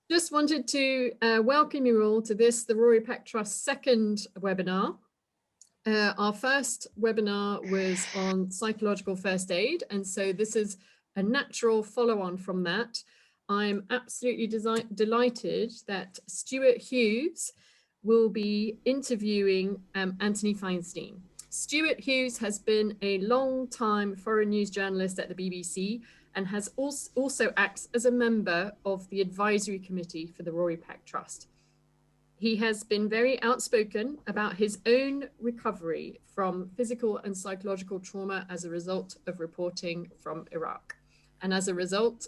Just wanted to welcome you all to the Rory Peck Trust second webinar. Our first webinar was on psychological first aid, and so this is a natural follow-on from that. I'm absolutely delighted that Stuart Hughes will be interviewing Anthony Feinstein. Stuart Hughes has been a long-time foreign news journalist at the BBC and has also acts as a member of the advisory committee for the Rory Peck Trust. He has been very outspoken about his own recovery from physical and psychological trauma as a result of reporting from Iraq. And as a result,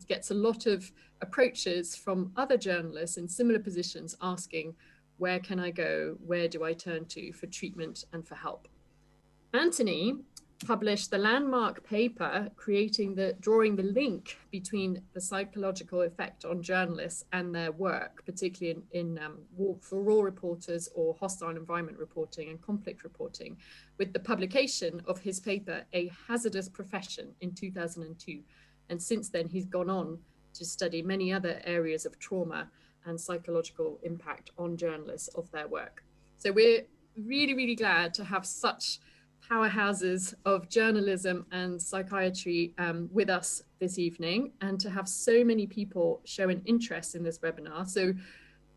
gets a lot of approaches from other journalists in similar positions asking, where can I go? Where do I turn to for treatment and for help? Anthony published the landmark paper drawing the link between the psychological effect on journalists and their work, particularly for war reporters or hostile environment reporting and conflict reporting, with the publication of his paper, A Hazardous Profession, in 2002. And since then, he's gone on to study many other areas of trauma and psychological impact on journalists of their work. So we're really, really glad to have such powerhouses of journalism and psychiatry with us this evening, and to have so many people show an interest in this webinar. So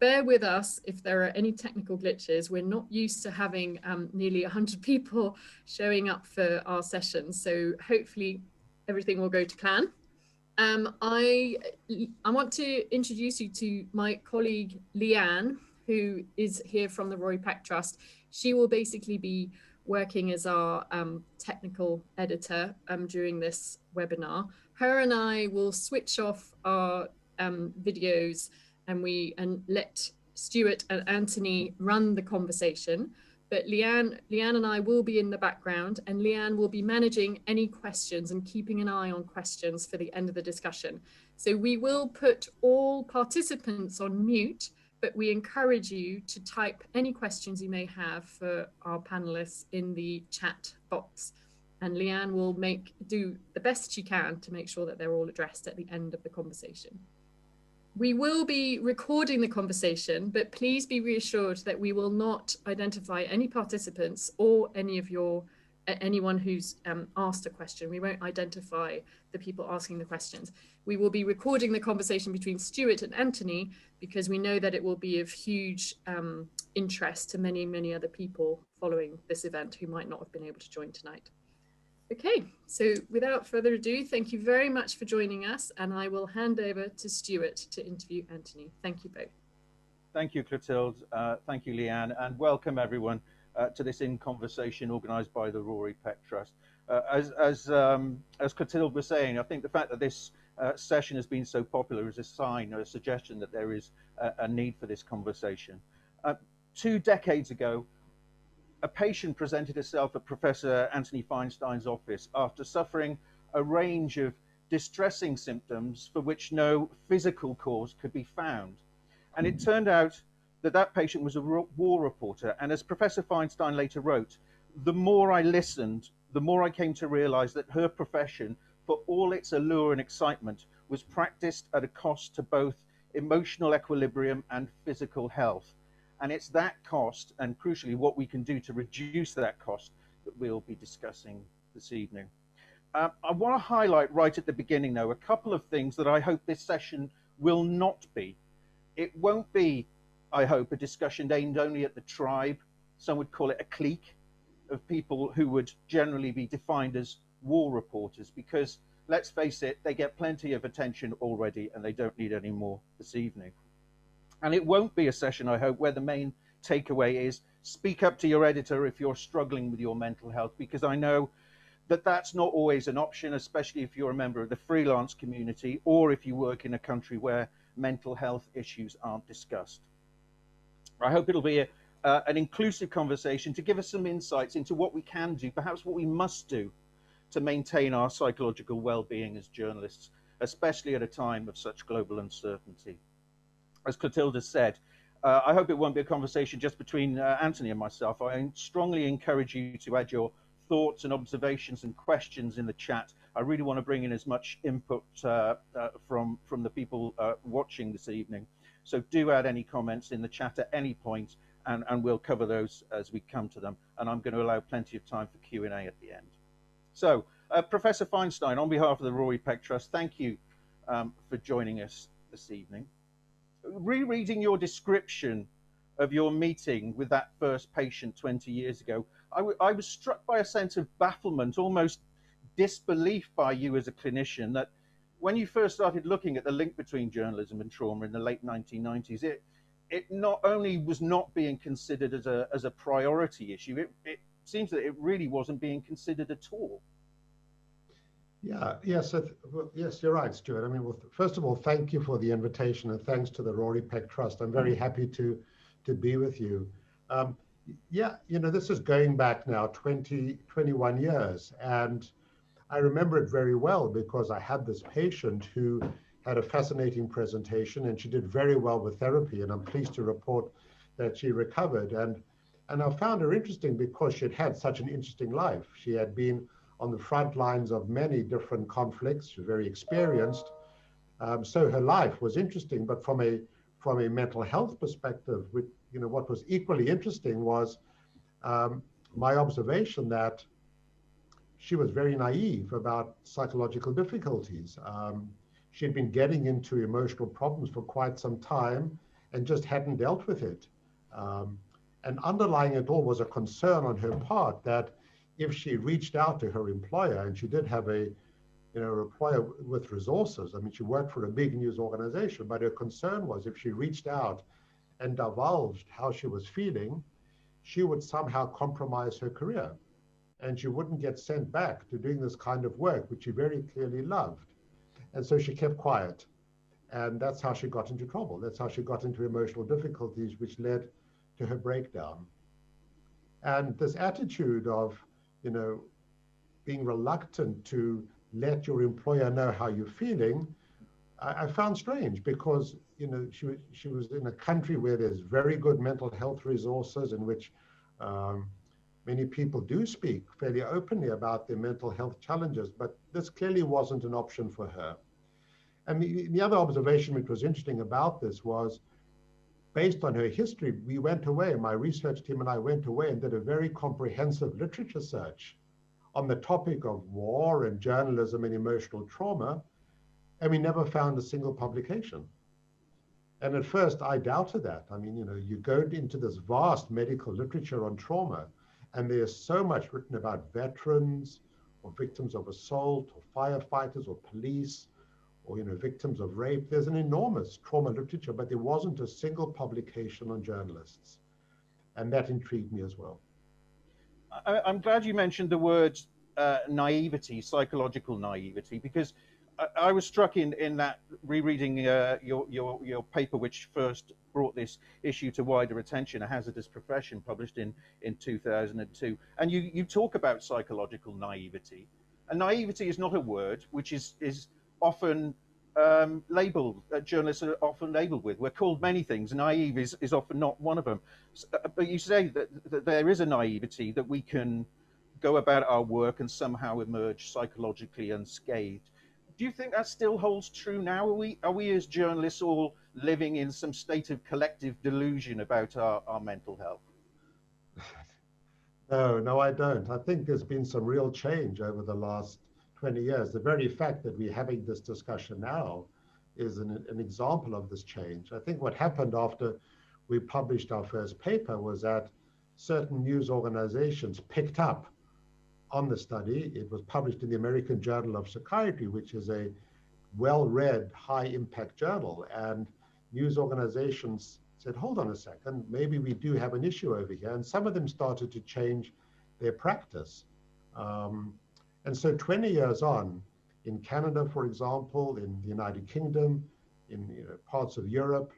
bear with us if there are any technical glitches. We're not used to having nearly 100 people showing up for our sessions, so hopefully everything will go to plan. I want to introduce you to my colleague Leanne, who is here from the Rory Peck Trust. She will basically be working as our technical editor during this webinar. Her and I will switch off our videos and let Stuart and Anthony run the conversation. But Leanne and I will be in the background, and Leanne will be managing any questions and keeping an eye on questions for the end of the discussion. So we will put all participants on mute, but we encourage you to type any questions you may have for our panelists in the chat box. And Leanne will do the best she can to make sure that they're all addressed at the end of the conversation. We will be recording the conversation, but please be reassured that we will not identify any participants or anyone who's asked a question. We won't identify the people asking the questions. We will be recording the conversation between Stuart and Anthony because we know that it will be of huge interest to many, many other people following this event who might not have been able to join tonight. Okay, so without further ado, thank you very much for joining us, and I will hand over to Stuart to interview Anthony. Thank you both. Thank you, Clotilde. Thank you, Leanne, and welcome everyone to this In Conversation organised by the Rory Peck Trust. As Clotilde was saying, I think the fact that this session has been so popular is a sign or a suggestion that there is a need for this conversation. 2 decades ago, a patient presented herself at Professor Anthony Feinstein's office after suffering a range of distressing symptoms for which no physical cause could be found. And it turned out that that patient was a war reporter. And as Professor Feinstein later wrote, the more I listened, the more I came to realize that her profession, for all its allure and excitement, was practiced at a cost to both emotional equilibrium and physical health. And it's that cost, and crucially what we can do to reduce that cost, that we'll be discussing this evening. I want to highlight right at the beginning, though, a couple of things that I hope this session will not be. It won't be, I hope, a discussion aimed only at the tribe. Some would call it a clique of people who would generally be defined as war reporters, because let's face it, they get plenty of attention already and they don't need any more this evening. And it won't be a session, I hope, where the main takeaway is speak up to your editor if you're struggling with your mental health, because I know that that's not always an option, especially if you're a member of the freelance community or if you work in a country where mental health issues aren't discussed. I hope it'll be an inclusive conversation to give us some insights into what we can do, perhaps what we must do to maintain our psychological well-being as journalists, especially at a time of such global uncertainty. As Clotilde said, I hope it won't be a conversation just between Anthony and myself. I strongly encourage you to add your thoughts and observations and questions in the chat, I really want to bring in as much input from the people watching this evening. So do add any comments in the chat at any point, and we'll cover those as we come to them. And I'm going to allow plenty of time for Q&A at the end. So, Professor Feinstein, on behalf of the Rory Peck Trust, thank you for joining us this evening. Rereading your description of your meeting with that first patient 20 years ago, I was struck by a sense of bafflement, almost disbelief by you as a clinician, that when you first started looking at the link between journalism and trauma in the late 1990s, it not only was not being considered as a priority issue, it seems that it really wasn't being considered at all. Yeah, yes, yes, you're right, Stuart. I mean, well, first of all, thank you for the invitation, and thanks to the Rory Peck Trust. I'm very happy to be with you. Yeah, you know, this is going back now 21 years, and I remember it very well because I had this patient who had a fascinating presentation, and she did very well with therapy, and I'm pleased to report that she recovered. And I found her interesting because she had had such an interesting life. She had been on the front lines of many different conflicts. She was very experienced. So her life was interesting, but from a mental health perspective, you know, what was equally interesting was my observation that she was very naive about psychological difficulties. She'd been getting into emotional problems for quite some time and just hadn't dealt with it. And underlying it all was a concern on her part that if she reached out to her employer, and she did have a employer with resources. I mean, she worked for a big news organization, but her concern was if she reached out and divulged how she was feeling, she would somehow compromise her career, and she wouldn't get sent back to doing this kind of work, which she very clearly loved. And so she kept quiet. And that's how she got into trouble. That's how she got into emotional difficulties, which led to her breakdown. And this attitude of, you know, being reluctant to let your employer know how you're feeling, I found strange because, you know, she was in a country where there's very good mental health resources in which many people do speak fairly openly about their mental health challenges, but this clearly wasn't an option for her. And the other observation which was interesting about this was, based on her history, we went away, my research team and I went away and did a very comprehensive literature search on the topic of war and journalism and emotional trauma, and we never found a single publication. And at first I doubted that. I mean, you know, you go into this vast medical literature on trauma, and there's so much written about veterans or victims of assault or firefighters or police or, you know, victims of rape. There's an enormous trauma literature, but there wasn't a single publication on journalists. And that intrigued me as well. I'm glad you mentioned the word naivety, psychological naivety, because I was struck in that rereading your paper, which first brought this issue to wider attention, A Hazardous Profession, published in 2002. And you talk about psychological naivety. And naivety is not a word which is often labeled, journalists are often labeled with. We're called many things. Naive is often not one of them. But you say that there is a naivety, that we can go about our work and somehow emerge psychologically unscathed. Do you think that still holds true now? Are we as journalists all living in some state of collective delusion about our mental health? No, I don't. I think there's been some real change over the last 20 years. The very fact that we're having this discussion now is an example of this change. I think what happened after we published our first paper was that certain news organizations picked up on the study. It was published in the American Journal of Psychiatry, which is a well-read, high-impact journal. And news organizations said, hold on a second, maybe we do have an issue over here. And some of them started to change their practice. And so 20 years on, in Canada, for example, in the United Kingdom, in parts of Europe,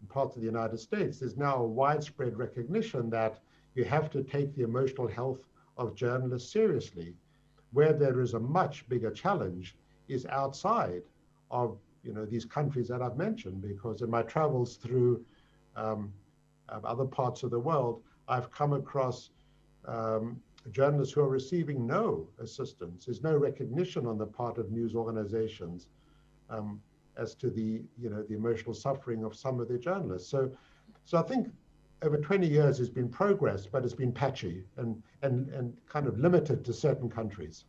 in parts of the United States, there's now a widespread recognition that you have to take the emotional health of journalists seriously. Where there is a much bigger challenge is outside of these countries that I've mentioned, because in my travels through other parts of the world, I've come across journalists who are receiving no assistance. There's no recognition on the part of news organizations as to the emotional suffering of some of their journalists. So I think over 20 years has been progress, but it's been patchy and kind of limited to certain countries.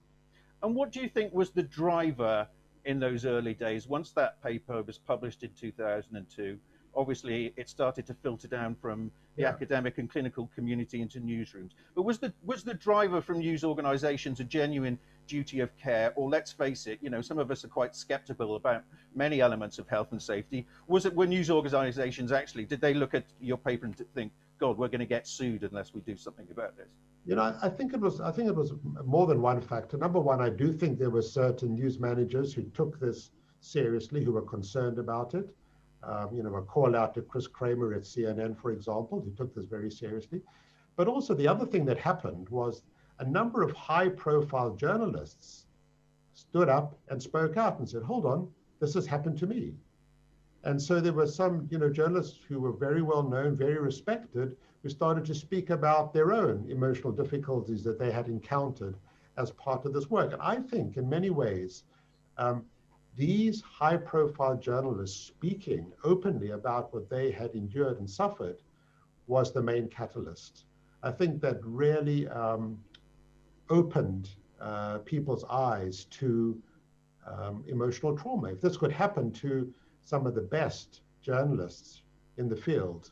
And what do you think was the driver in those early days? Once that paper was published in 2002, obviously it started to filter down from the academic and clinical community into newsrooms. But was the driver from news organizations a genuine duty of care? Or let's face it, some of us are quite skeptical about many elements of health and safety. Were news organizations actually, did they look at your paper and think, God, we're going to get sued unless we do something about this? I think it was more than one factor. Number one, I do think there were certain news managers who took this seriously, who were concerned about it. A call out to Chris Kramer at CNN, for example, who took this very seriously. But also the other thing that happened was a number of high-profile journalists stood up and spoke out and said, hold on, this has happened to me. And so there were some, journalists who were very well known, very respected, who started to speak about their own emotional difficulties that they had encountered as part of this work. And I think in many ways, these high-profile journalists speaking openly about what they had endured and suffered was the main catalyst. I think that really opened people's eyes to emotional trauma. If this could happen to some of the best journalists in the field,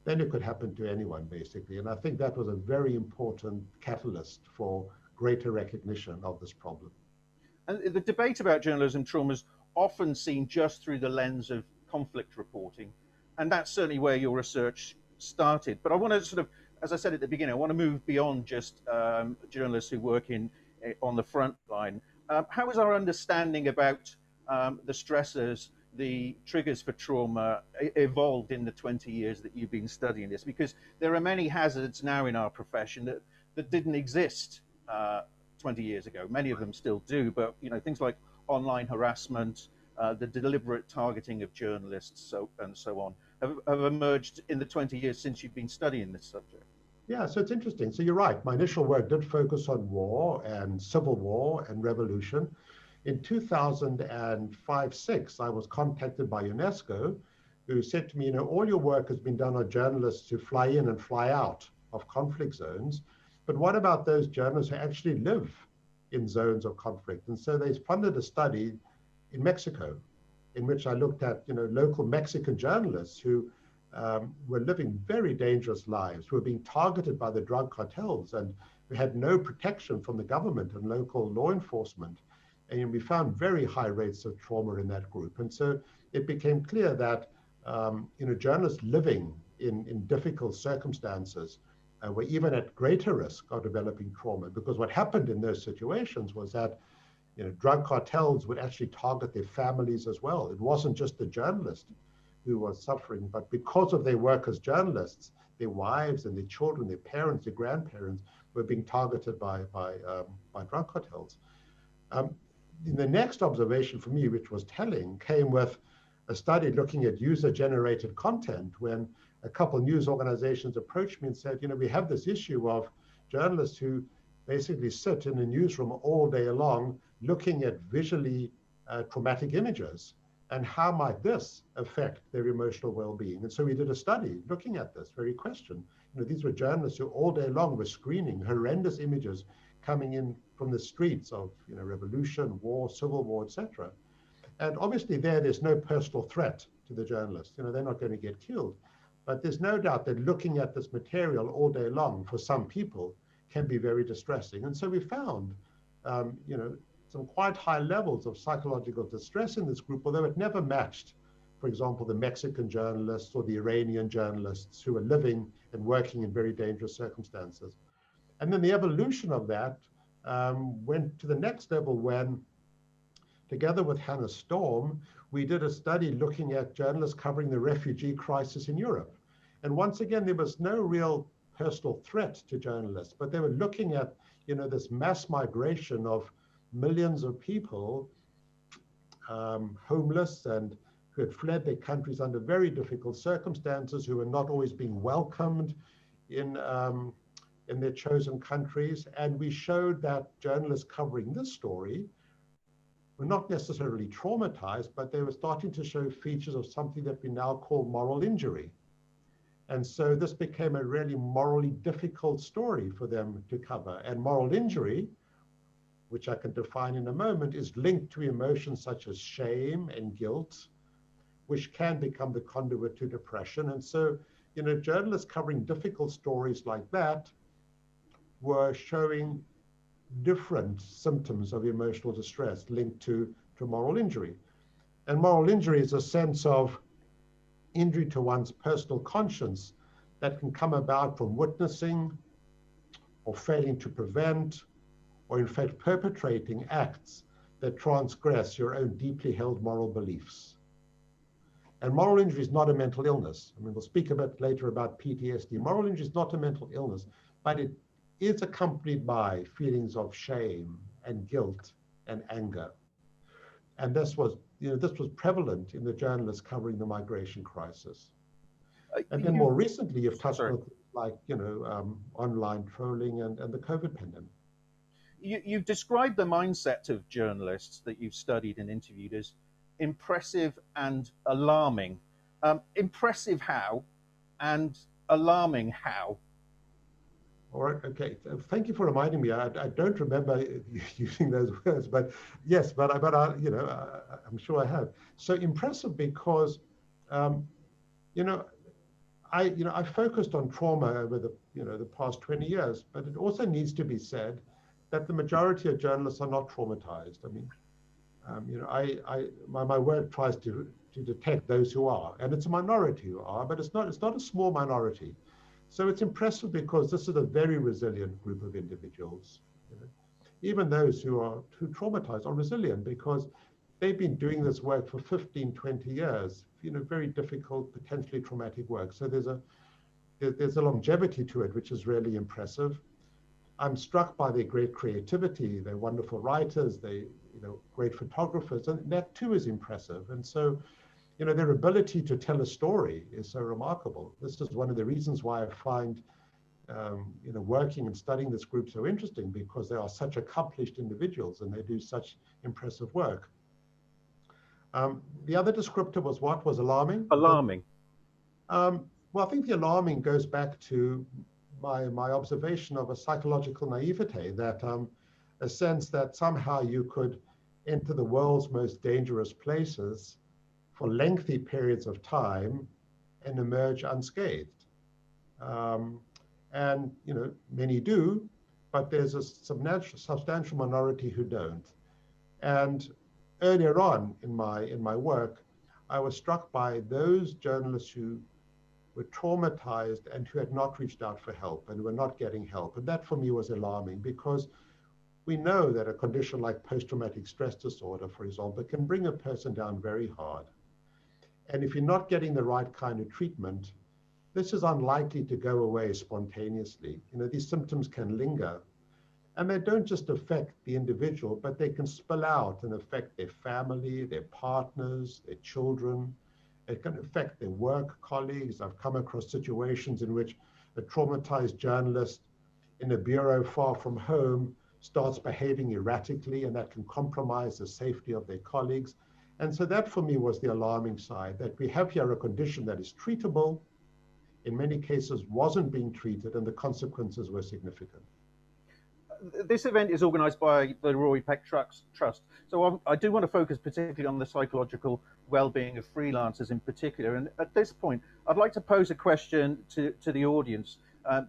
then it could happen to anyone, basically. And I think that was a very important catalyst for greater recognition of this problem. And the debate about journalism trauma is often seen just through the lens of conflict reporting. And that's certainly where your research started. But I want to sort of, as I said at the beginning, I want to move beyond just journalists who work on the front line. How has our understanding about the stressors, the triggers for trauma evolved in the 20 years that you've been studying this? Because there are many hazards now in our profession that didn't exist 20 years ago. Many of them still do, but things like online harassment, the deliberate targeting of journalists, and so on, have emerged in the 20 years since you've been studying this subject. Yeah, so it's interesting. So you're right. My initial work did focus on war and civil war and revolution. In 2005-06, I was contacted by UNESCO, who said to me, all your work has been done on journalists who fly in and fly out of conflict zones. But what about those journalists who actually live in zones of conflict? And so they funded a study in Mexico, in which I looked at local Mexican journalists who were living very dangerous lives, who were being targeted by the drug cartels and who had no protection from the government and local law enforcement. And we found very high rates of trauma in that group. And so it became clear that journalists living in difficult circumstances were even at greater risk of developing trauma, because what happened in those situations was that drug cartels would actually target their families as well. It wasn't just the journalist who was suffering, but because of their work as journalists, their wives and their children, their parents, their grandparents were being targeted by drug cartels. The next observation for me, which was telling, came with a study looking at user-generated content, when a couple of news organizations approached me and said, we have this issue of journalists who basically sit in a newsroom all day long looking at visually traumatic images, and how might this affect their emotional well-being? And so we did a study looking at this very question. These were journalists who all day long were screening horrendous images coming in from the streets of revolution, war, civil war, etc. And obviously there's no personal threat to the journalists. They're not going to get killed. But there's no doubt that looking at this material all day long for some people can be very distressing. And so we found, some quite high levels of psychological distress in this group, although it never matched, for example, the Mexican journalists or the Iranian journalists who were living and working in very dangerous circumstances. And then the evolution of that went to the next level when, together with Hannah Storm, we did a study looking at journalists covering the refugee crisis in Europe. And once again, there was no real personal threat to journalists, but they were looking at this mass migration of millions of people, homeless and who had fled their countries under very difficult circumstances, who were not always being welcomed in in their chosen countries. And we showed that journalists covering this story were not necessarily traumatized, but they were starting to show features of something that we now call moral injury. And so this became a really morally difficult story for them to cover. And moral injury, which I can define in a moment, is linked to emotions such as shame and guilt, which can become the conduit to depression. And so, journalists covering difficult stories like that were showing different symptoms of emotional distress linked to moral injury. And moral injury is a sense of injury to one's personal conscience that can come about from witnessing or failing to prevent, or in fact perpetrating acts that transgress your own deeply held moral beliefs. And moral injury is not a mental illness. I mean, we'll speak a bit later about PTSD. Moral injury is not a mental illness, but it is accompanied by feelings of shame and guilt and anger. And this was prevalent in the journalists covering the migration crisis. And then more recently, you've touched on like, online trolling and the COVID pandemic. You've described the mindset of journalists that you've studied and interviewed as impressive and alarming. Impressive how, and alarming how? All right, okay. Thank you for reminding me. I don't remember using those words, but yes, but I'm sure I have. So impressive because, I focused on trauma over the past 20 years, but it also needs to be said that the majority of journalists are not traumatized. I mean, my work tries to detect those who are, and it's a minority who are, but it's not a small minority. So it's impressive because this is a very resilient group of individuals. Even those who traumatized are resilient because they've been doing this work for 15, 20 years, very difficult, potentially traumatic work. So there's a longevity to it, which is really impressive. I'm struck by their great creativity. They're wonderful writers, great photographers, and that too is impressive. And so, their ability to tell a story is so remarkable. This is one of the reasons why I find, working and studying this group so interesting, because they are such accomplished individuals and they do such impressive work. The other descriptor was what? Was alarming? Alarming. Well, I think the alarming goes back to my observation of a psychological naivete, that a sense that somehow you could enter the world's most dangerous places for lengthy periods of time and emerge unscathed. And many do, but there's a substantial minority who don't. And earlier on in my work, I was struck by those journalists who were traumatized and who had not reached out for help and were not getting help. And that for me was alarming, because we know that a condition like post-traumatic stress disorder, for example, can bring a person down very hard. And if you're not getting the right kind of treatment, this is unlikely to go away spontaneously. These symptoms can linger, and they don't just affect the individual, but they can spill out and affect their family, their partners, their children. It can affect their work colleagues. I've come across situations in which a traumatized journalist in a bureau far from home starts behaving erratically, and that can compromise the safety of their colleagues. And so that for me was the alarming side, that we have here a condition that is treatable, in many cases wasn't being treated, and the consequences were significant. This event is organised by the Rory Peck Trust. So I do want to focus particularly on the psychological well-being of freelancers in particular. And at this point, I'd like to pose a question to the audience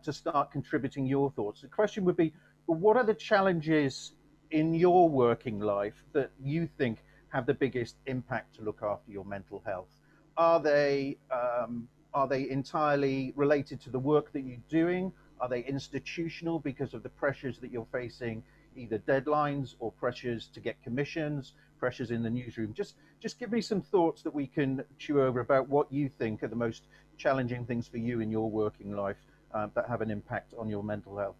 to start contributing your thoughts. The question would be, what are the challenges in your working life that you think have the biggest impact to look after your mental health? Are they entirely related to the work that you're doing? Are they institutional because of the pressures that you're facing, either deadlines or pressures to get commissions, pressures in the newsroom? Just give me some thoughts that we can chew over about what you think are the most challenging things for you in your working life that have an impact on your mental health.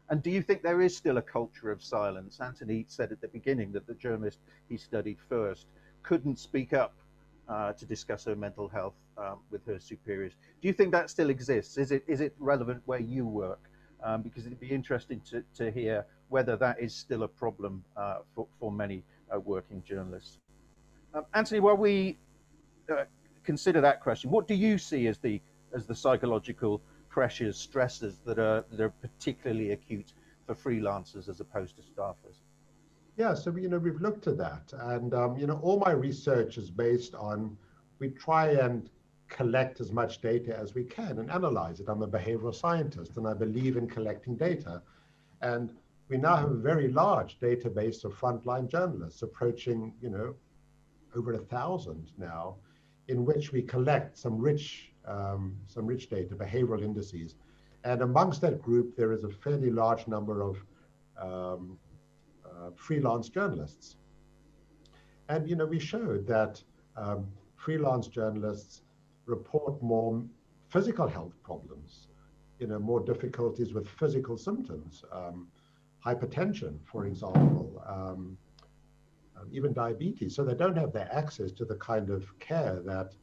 And do you think there is still a culture of silence? Anthony said at the beginning that the journalist he studied first couldn't speak up to discuss her mental health with her superiors. Do you think that still exists? Is it relevant where you work? because it'd be interesting to hear whether that is still a problem for many working journalists. Anthony, while we consider that question, what do you see as the psychological pressures, stresses that are particularly acute for freelancers as opposed to staffers? Yeah, so we've looked at that, and all my research is based on, we try and collect as much data as we can and analyze it. I'm a behavioral scientist, and I believe in collecting data. And we now have a very large database of frontline journalists, approaching over 1,000 now, in which we collect some rich data, behavioral indices. And amongst that group, there is a fairly large number of freelance journalists. And we showed that freelance journalists report more physical health problems, more difficulties with physical symptoms, hypertension, for example, even diabetes. So they don't have the access to the kind of care that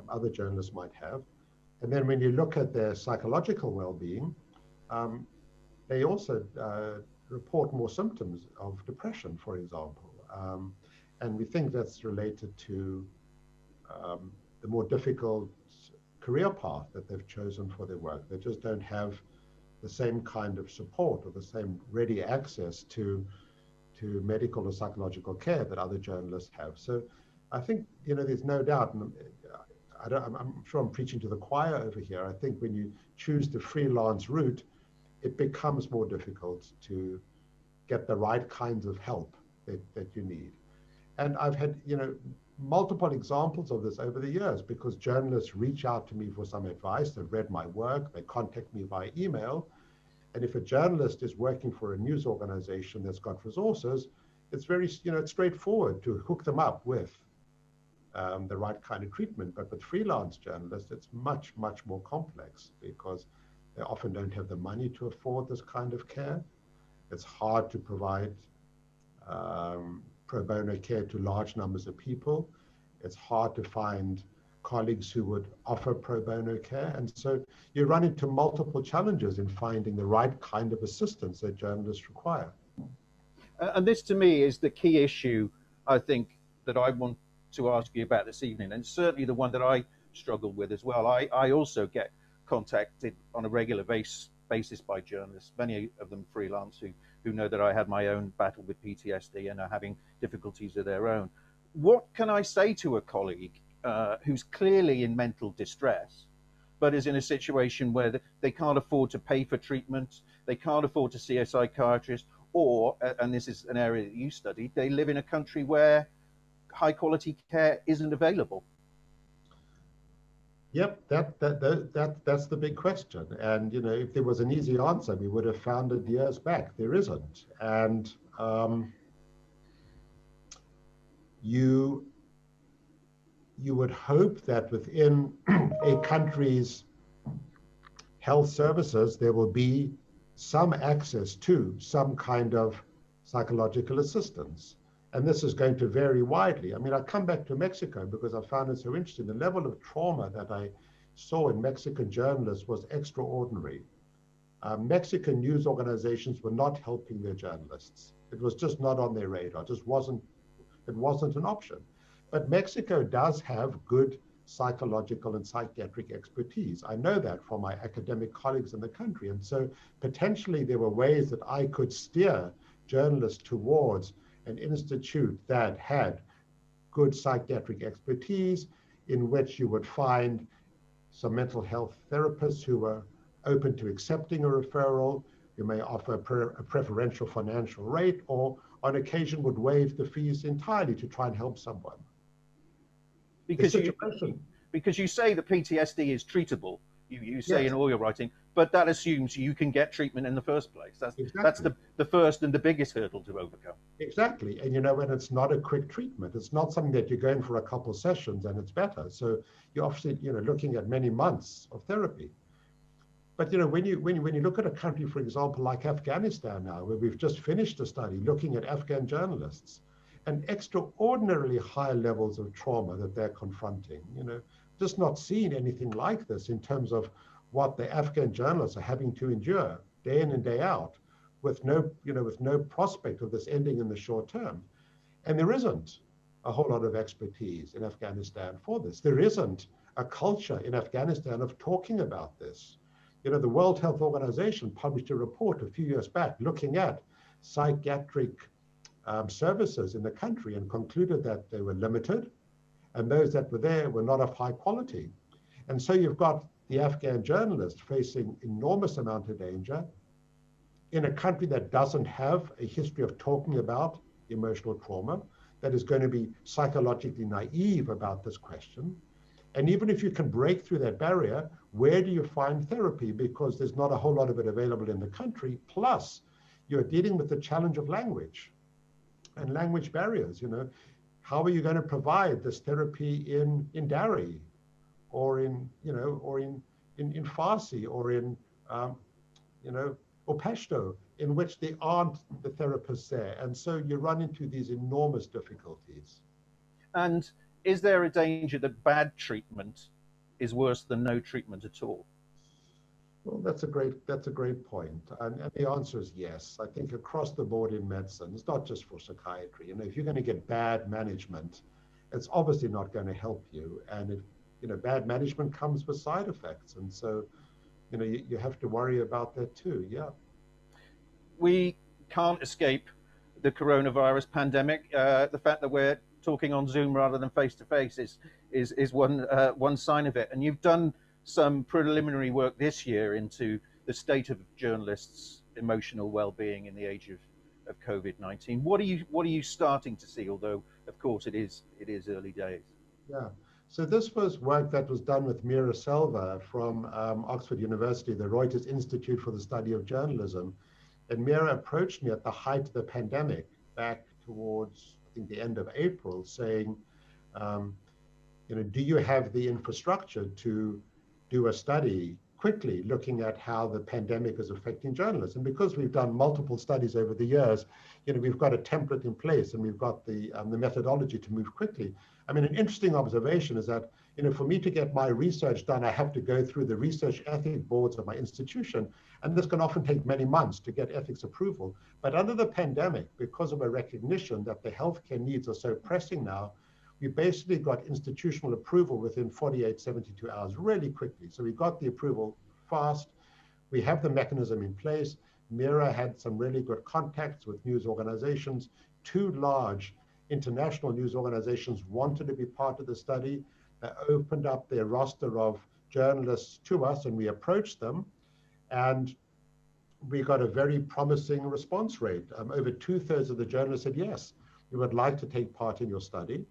other journalists might have. And then when you look at their psychological well-being, they also report more symptoms of depression, for example. And we think that's related to the more difficult career path that they've chosen for their work. They just don't have the same kind of support or the same ready access to medical or psychological care that other journalists have. So I think, there's no doubt, and I'm sure I'm preaching to the choir over here. I think when you choose the freelance route, it becomes more difficult to get the right kinds of help that you need. And I've had, multiple examples of this over the years, because journalists reach out to me for some advice. They've read my work, they contact me via email. And if a journalist is working for a news organization that's got resources, it's very, it's straightforward to hook them up with the right kind of treatment. But with freelance journalists, it's much, much more complex, because they often don't have the money to afford this kind of care. It's hard to provide pro bono care to large numbers of people. It's hard to find colleagues who would offer pro bono care. And so you run into multiple challenges in finding the right kind of assistance that journalists require. And this, to me, is the key issue, I think, that I want to ask you about this evening, and certainly the one that I struggle with as well. I also get contacted on a regular basis by journalists, many of them freelance, who know that I had my own battle with PTSD and are having difficulties of their own. What can I say to a colleague who's clearly in mental distress, but is in a situation where they can't afford to pay for treatment, they can't afford to see a psychiatrist, or, and this is an area that you studied, they live in a country where high quality care isn't available? Yep, that's the big question. And if there was an easy answer, we would have found it years back. There isn't. And you would hope that within a country's health services, there will be some access to some kind of psychological assistance. And this is going to vary widely. I mean, I come back to Mexico because I found it so interesting. The level of trauma that I saw in Mexican journalists was extraordinary. Mexican news organizations were not helping their journalists. It was just not on their radar. It wasn't an option. But Mexico does have good psychological and psychiatric expertise. I know that from my academic colleagues in the country. And so potentially there were ways that I could steer journalists towards an institute that had good psychiatric expertise, in which you would find some mental health therapists who were open to accepting a referral. You may offer a preferential financial rate, or on occasion would waive the fees entirely to try and help someone. Because you say that PTSD is treatable, you say Yes. in all your writing, but that assumes you can get treatment in the first place. That's Exactly. the first and the biggest hurdle to overcome. Exactly. And when it's not a quick treatment, it's not something that you go in for a couple of sessions and it's better. So you're obviously looking at many months of therapy. But when you look at a country, for example, like Afghanistan now, where we've just finished a study looking at Afghan journalists and extraordinarily high levels of trauma that they're confronting, just not seen anything like this in terms of what the Afghan journalists are having to endure day in and day out, with no prospect of this ending in the short term. And there isn't a whole lot of expertise in Afghanistan for this. There isn't a culture in Afghanistan of talking about this. The World Health Organization published a report a few years back looking at psychiatric services in the country and concluded that they were limited, and those that were there were not of high quality. And so you've got the Afghan journalist facing enormous amount of danger in a country that doesn't have a history of talking about emotional trauma, that is going to be psychologically naive about this question. And even if you can break through that barrier, where do you find therapy? Because there's not a whole lot of it available in the country. Plus, you're dealing with the challenge of language and language barriers. How are you going to provide this therapy in Dari, or in Farsi, or in or Pashto, in which there aren't the therapists there? And so you run into these enormous difficulties. And is there a danger that bad treatment is worse than no treatment at all? Well, that's a great point. And the answer is yes. I think across the board in medicine, it's not just for psychiatry. If you're going to get bad management, it's obviously not going to help you. And bad management comes with side effects. And so, you have to worry about that too. Yeah. We can't escape the coronavirus pandemic. The fact that we're talking on Zoom rather than face to face is one sign of it. And you've done some preliminary work this year into the state of journalists' emotional well-being in the age of COVID-19. What are you starting to see? Although, of course, it is early days. Yeah. So this was work that was done with Mira Selva from Oxford University, the Reuters Institute for the Study of Journalism. And Mira approached me at the height of the pandemic back towards, I think, the end of April, saying, do you have the infrastructure to do a study quickly looking at how the pandemic is affecting journalists? And because we've done multiple studies over the years, we've got a template in place, and we've got the methodology to move quickly. I mean, an interesting observation is that, for me to get my research done, I have to go through the research ethics boards of my institution, and this can often take many months to get ethics approval. But under the pandemic, because of a recognition that the healthcare needs are so pressing now, we basically got institutional approval within 48, 72 hours, really quickly. So we got the approval fast. We have the mechanism in place. Mira had some really good contacts with news organizations. Two large international news organizations wanted to be part of the study. They opened up their roster of journalists to us, and we approached them. And we got a very promising response rate. Over 2/3 of the journalists said, yes, we would like to take part in your study.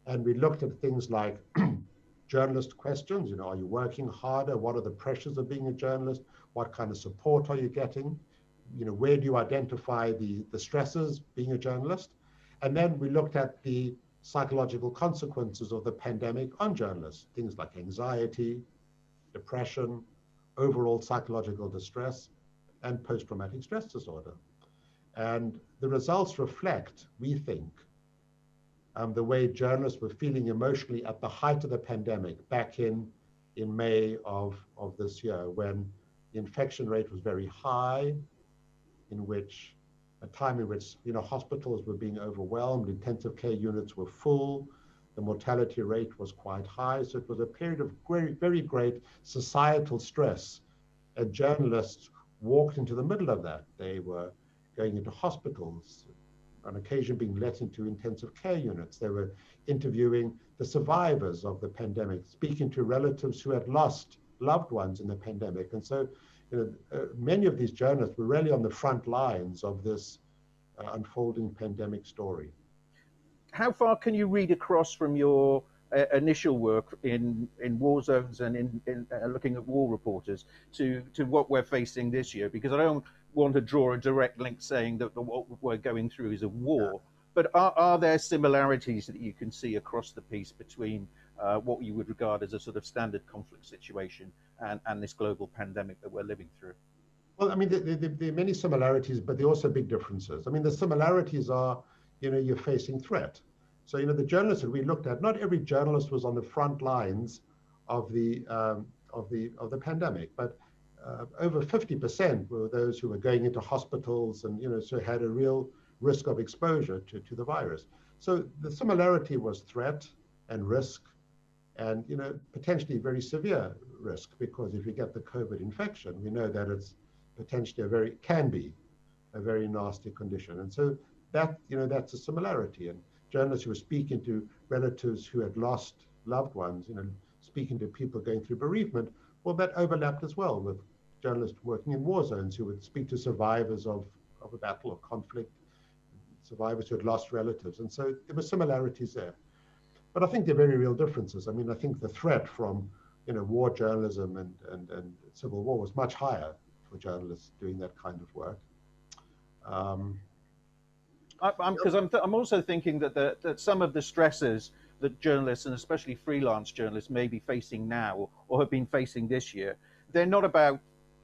And we looked at things like journalist questions. Are you working harder? What are the pressures of being a journalist? What kind of support are you getting? Where do you identify the stresses being a journalist? And then we looked at the psychological consequences of the pandemic on journalists, things like anxiety, depression, overall psychological distress, and post-traumatic stress disorder. And the results reflect, we think, the way journalists were feeling emotionally at the height of the pandemic back in May of this year, when the infection rate was very high, a time in which hospitals were being overwhelmed, intensive care units were full, the mortality rate was quite high. So it was a period of very, very great societal stress. And journalists walked into the middle of that. They were going into hospitals, on occasion being let into intensive care units. They were interviewing the survivors of the pandemic, speaking to relatives who had lost loved ones in the pandemic. And so many of these journalists were really on the front lines of this unfolding pandemic story. How far can you read across from your initial work in war zones and in looking at war reporters to what we're facing this year? Because I don't want to draw a direct link saying that what we're going through is a war, but are there similarities that you can see across the piece between what you would regard as a sort of standard conflict situation and this global pandemic that we're living through? Well, I mean, there are many similarities, but there are also big differences. I mean, the similarities are, you're facing threat. So, the journalists that we looked at, not every journalist was on the front lines of the pandemic, but over 50% were those who were going into hospitals and, so had a real risk of exposure to the virus. So the similarity was threat and risk and, potentially very severe risk, because if you get the COVID infection, we know that it's potentially can be a very nasty condition. And so that, that's a similarity. And journalists who were speaking to relatives who had lost loved ones, speaking to people going through bereavement, well, that overlapped as well with journalists working in war zones who would speak to survivors of a battle or conflict, survivors who had lost relatives. And so there were similarities there. But I think there are very real differences. I mean, I think the threat from, war journalism and civil war was much higher for journalists doing that kind of work. Because I'm also thinking that some of the stresses that journalists, and especially freelance journalists, may be facing now or have been facing this year, they're not about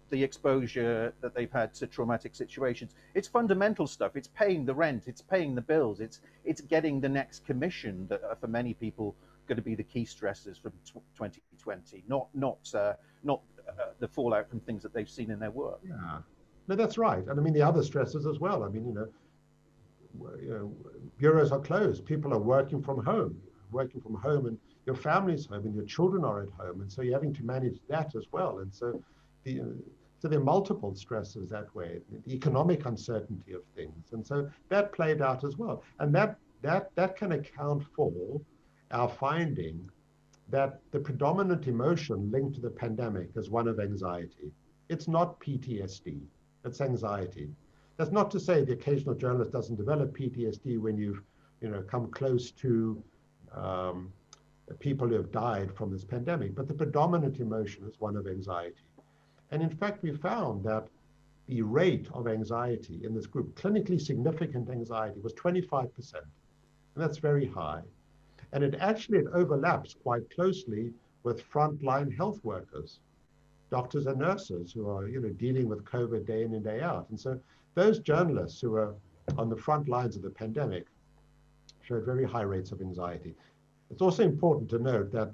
the exposure that they've had to traumatic situations. It's fundamental stuff. It's paying the rent. It's paying the bills. It's getting the next commission that are, for many people, going to be the key stresses from 2020, not the fallout from things that they've seen in their work. Yeah, no, that's right. And I mean, the other stresses as well. I mean, bureaus are closed. People are working from home, and your family's home, and your children are at home, and so you're having to manage that as well. And so, so there are multiple stresses that way. The economic uncertainty of things, and so that played out as well. And that can account for our finding that the predominant emotion linked to the pandemic is one of anxiety. It's not PTSD. It's anxiety. That's not to say the occasional journalist doesn't develop PTSD when you've, come close to people who have died from this pandemic, but the predominant emotion is one of anxiety. And in fact, we found that the rate of anxiety in this group, clinically significant anxiety, was 25%. And that's very high. And it overlaps quite closely with frontline health workers, doctors and nurses who are, dealing with COVID day in and day out. And so those journalists who are on the front lines of the pandemic showed very high rates of anxiety. It's also important to note that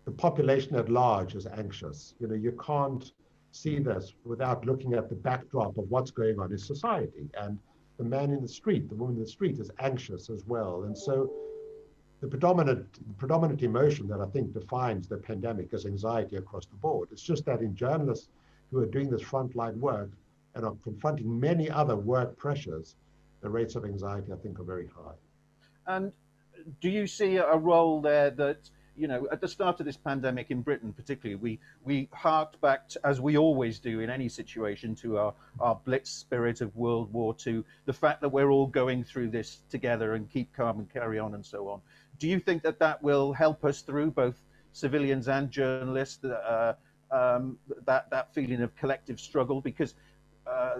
the population at large is anxious. You can't see this without looking at the backdrop of what's going on in society. And the man in the street, the woman in the street is anxious as well. And so the predominant emotion that I think defines the pandemic is anxiety across the board. It's just that in journalists who are doing this frontline work and are confronting many other work pressures, the rates of anxiety, I think, are very high. And do you see a role there that, at the start of this pandemic in Britain particularly, we harked back, as we always do in any situation, to our blitz spirit of World War II, the fact that we're all going through this together and keep calm and carry on and so on. Do you think that will help us through, both civilians and journalists, that feeling of collective struggle? Because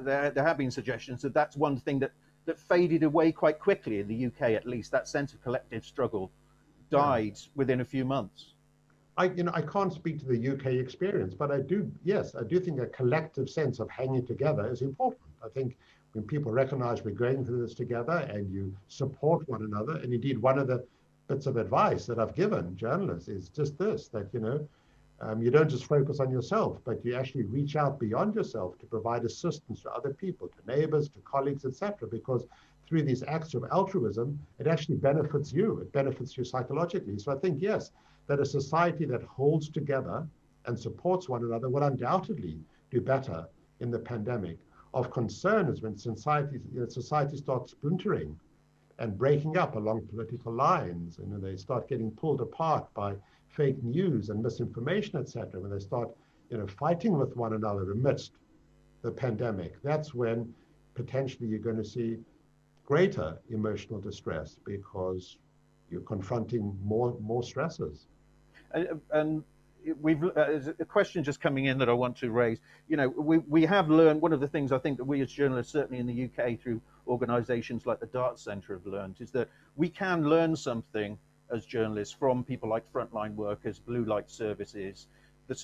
there have been suggestions that that's one thing that faded away quite quickly in the UK, at least. That sense of collective struggle died within a few months. I can't speak to the UK experience, but I do think a collective sense of hanging together is important. I think when people recognize we're going through this together and you support one another, and indeed one of the bits of advice that I've given journalists is just this, that, you don't just focus on yourself, but you actually reach out beyond yourself to provide assistance to other people, to neighbors, to colleagues, etc. Because through these acts of altruism, it actually benefits you. It benefits you psychologically. So I think, yes, that a society that holds together and supports one another will undoubtedly do better in the pandemic. Of concern is when society starts splintering and breaking up along political lines, and they start getting pulled apart by fake news and misinformation, etc. When they start, fighting with one another amidst the pandemic, that's when potentially you're going to see greater emotional distress because you're confronting more stresses. And there's a question just coming in that I want to raise. We have learned, one of the things I think that we as journalists, certainly in the UK through organizations like the Dart Centre have learned, is that we can learn something as journalists from people like frontline workers, blue light services.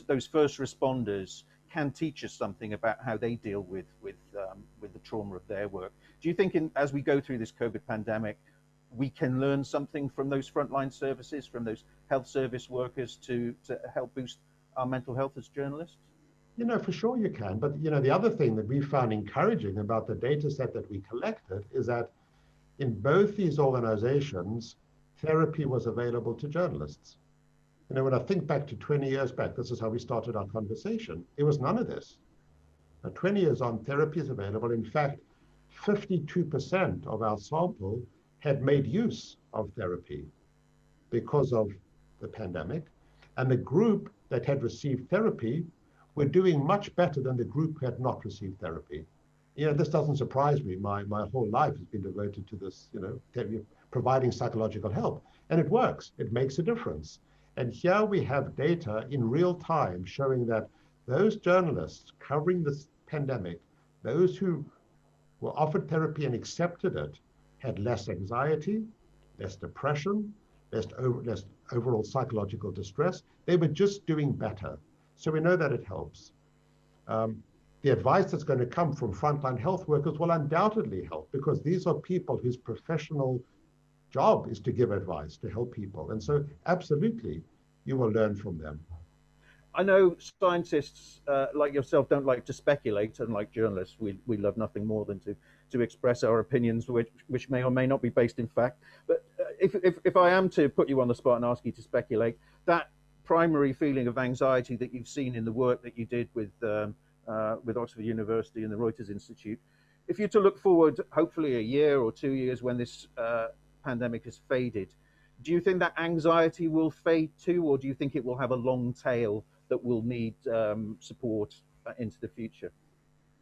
Those first responders can teach us something about how they deal with the trauma of their work. Do you think as we go through this COVID pandemic, we can learn something from those frontline services, from those health service workers to help boost our mental health as journalists? For sure you can. But, the other thing that we found encouraging about the data set that we collected is that in both these organizations, therapy was available to journalists. When I think back to 20 years back, this is how we started our conversation. It was none of this. Now, 20 years on, therapy is available. In fact, 52% of our sample had made use of therapy because of the pandemic. And the group that had received therapy were doing much better than the group who had not received therapy. This doesn't surprise me. My whole life has been devoted to this, providing psychological help. And it works. It makes a difference. And here we have data in real time showing that those journalists covering this pandemic, those who were offered therapy and accepted it, had less anxiety, less depression, less overall psychological distress. They were just doing better. So we know that it helps. The advice that's going to come from frontline health workers will undoubtedly help, because these are people whose professional job is to give advice, to help people. And so absolutely, you will learn from them. I know scientists like yourself don't like to speculate, unlike journalists. We love nothing more than to express our opinions, which may or may not be based in fact. But if I am to put you on the spot and ask you to speculate, that primary feeling of anxiety that you've seen in the work that you did with Oxford University and the Reuters Institute, if you're to look forward, hopefully a year or 2 years when this pandemic has faded, do you think that anxiety will fade too, or do you think it will have a long tail that will need support into the future?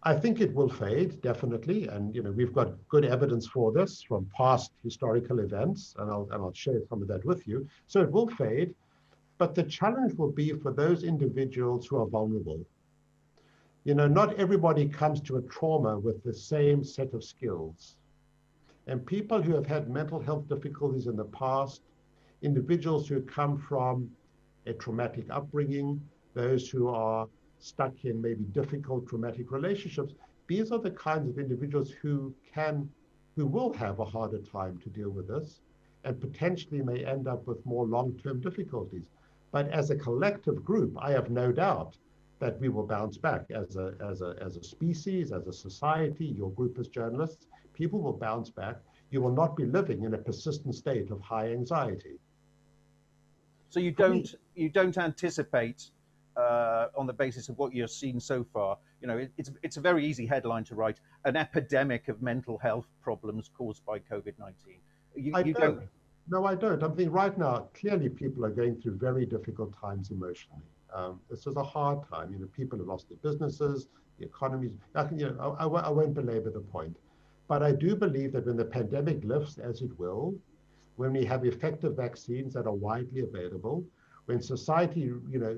I think it will fade, definitely. And we've got good evidence for this from past historical events, and I'll share some of that with you. So it will fade, but the challenge will be for those individuals who are vulnerable. Not everybody comes to a trauma with the same set of skills. And people who have had mental health difficulties in the past, individuals who come from a traumatic upbringing, those who are stuck in maybe difficult traumatic relationships, these are the kinds of individuals who will have a harder time to deal with this and potentially may end up with more long-term difficulties. But as a collective group, I have no doubt that we will bounce back as a species, as a society, your group as journalists, people will bounce back. You will not be living in a persistent state of high anxiety. So you don't anticipate, on the basis of what you've seen so far, it's a very easy headline to write: an epidemic of mental health problems caused by COVID-19. I don't. No, I don't. I mean, right now, clearly people are going through very difficult times emotionally. This is a hard time. People have lost their businesses, the economies. I won't belabor the point. But I do believe that when the pandemic lifts, as it will, when we have effective vaccines that are widely available, when society,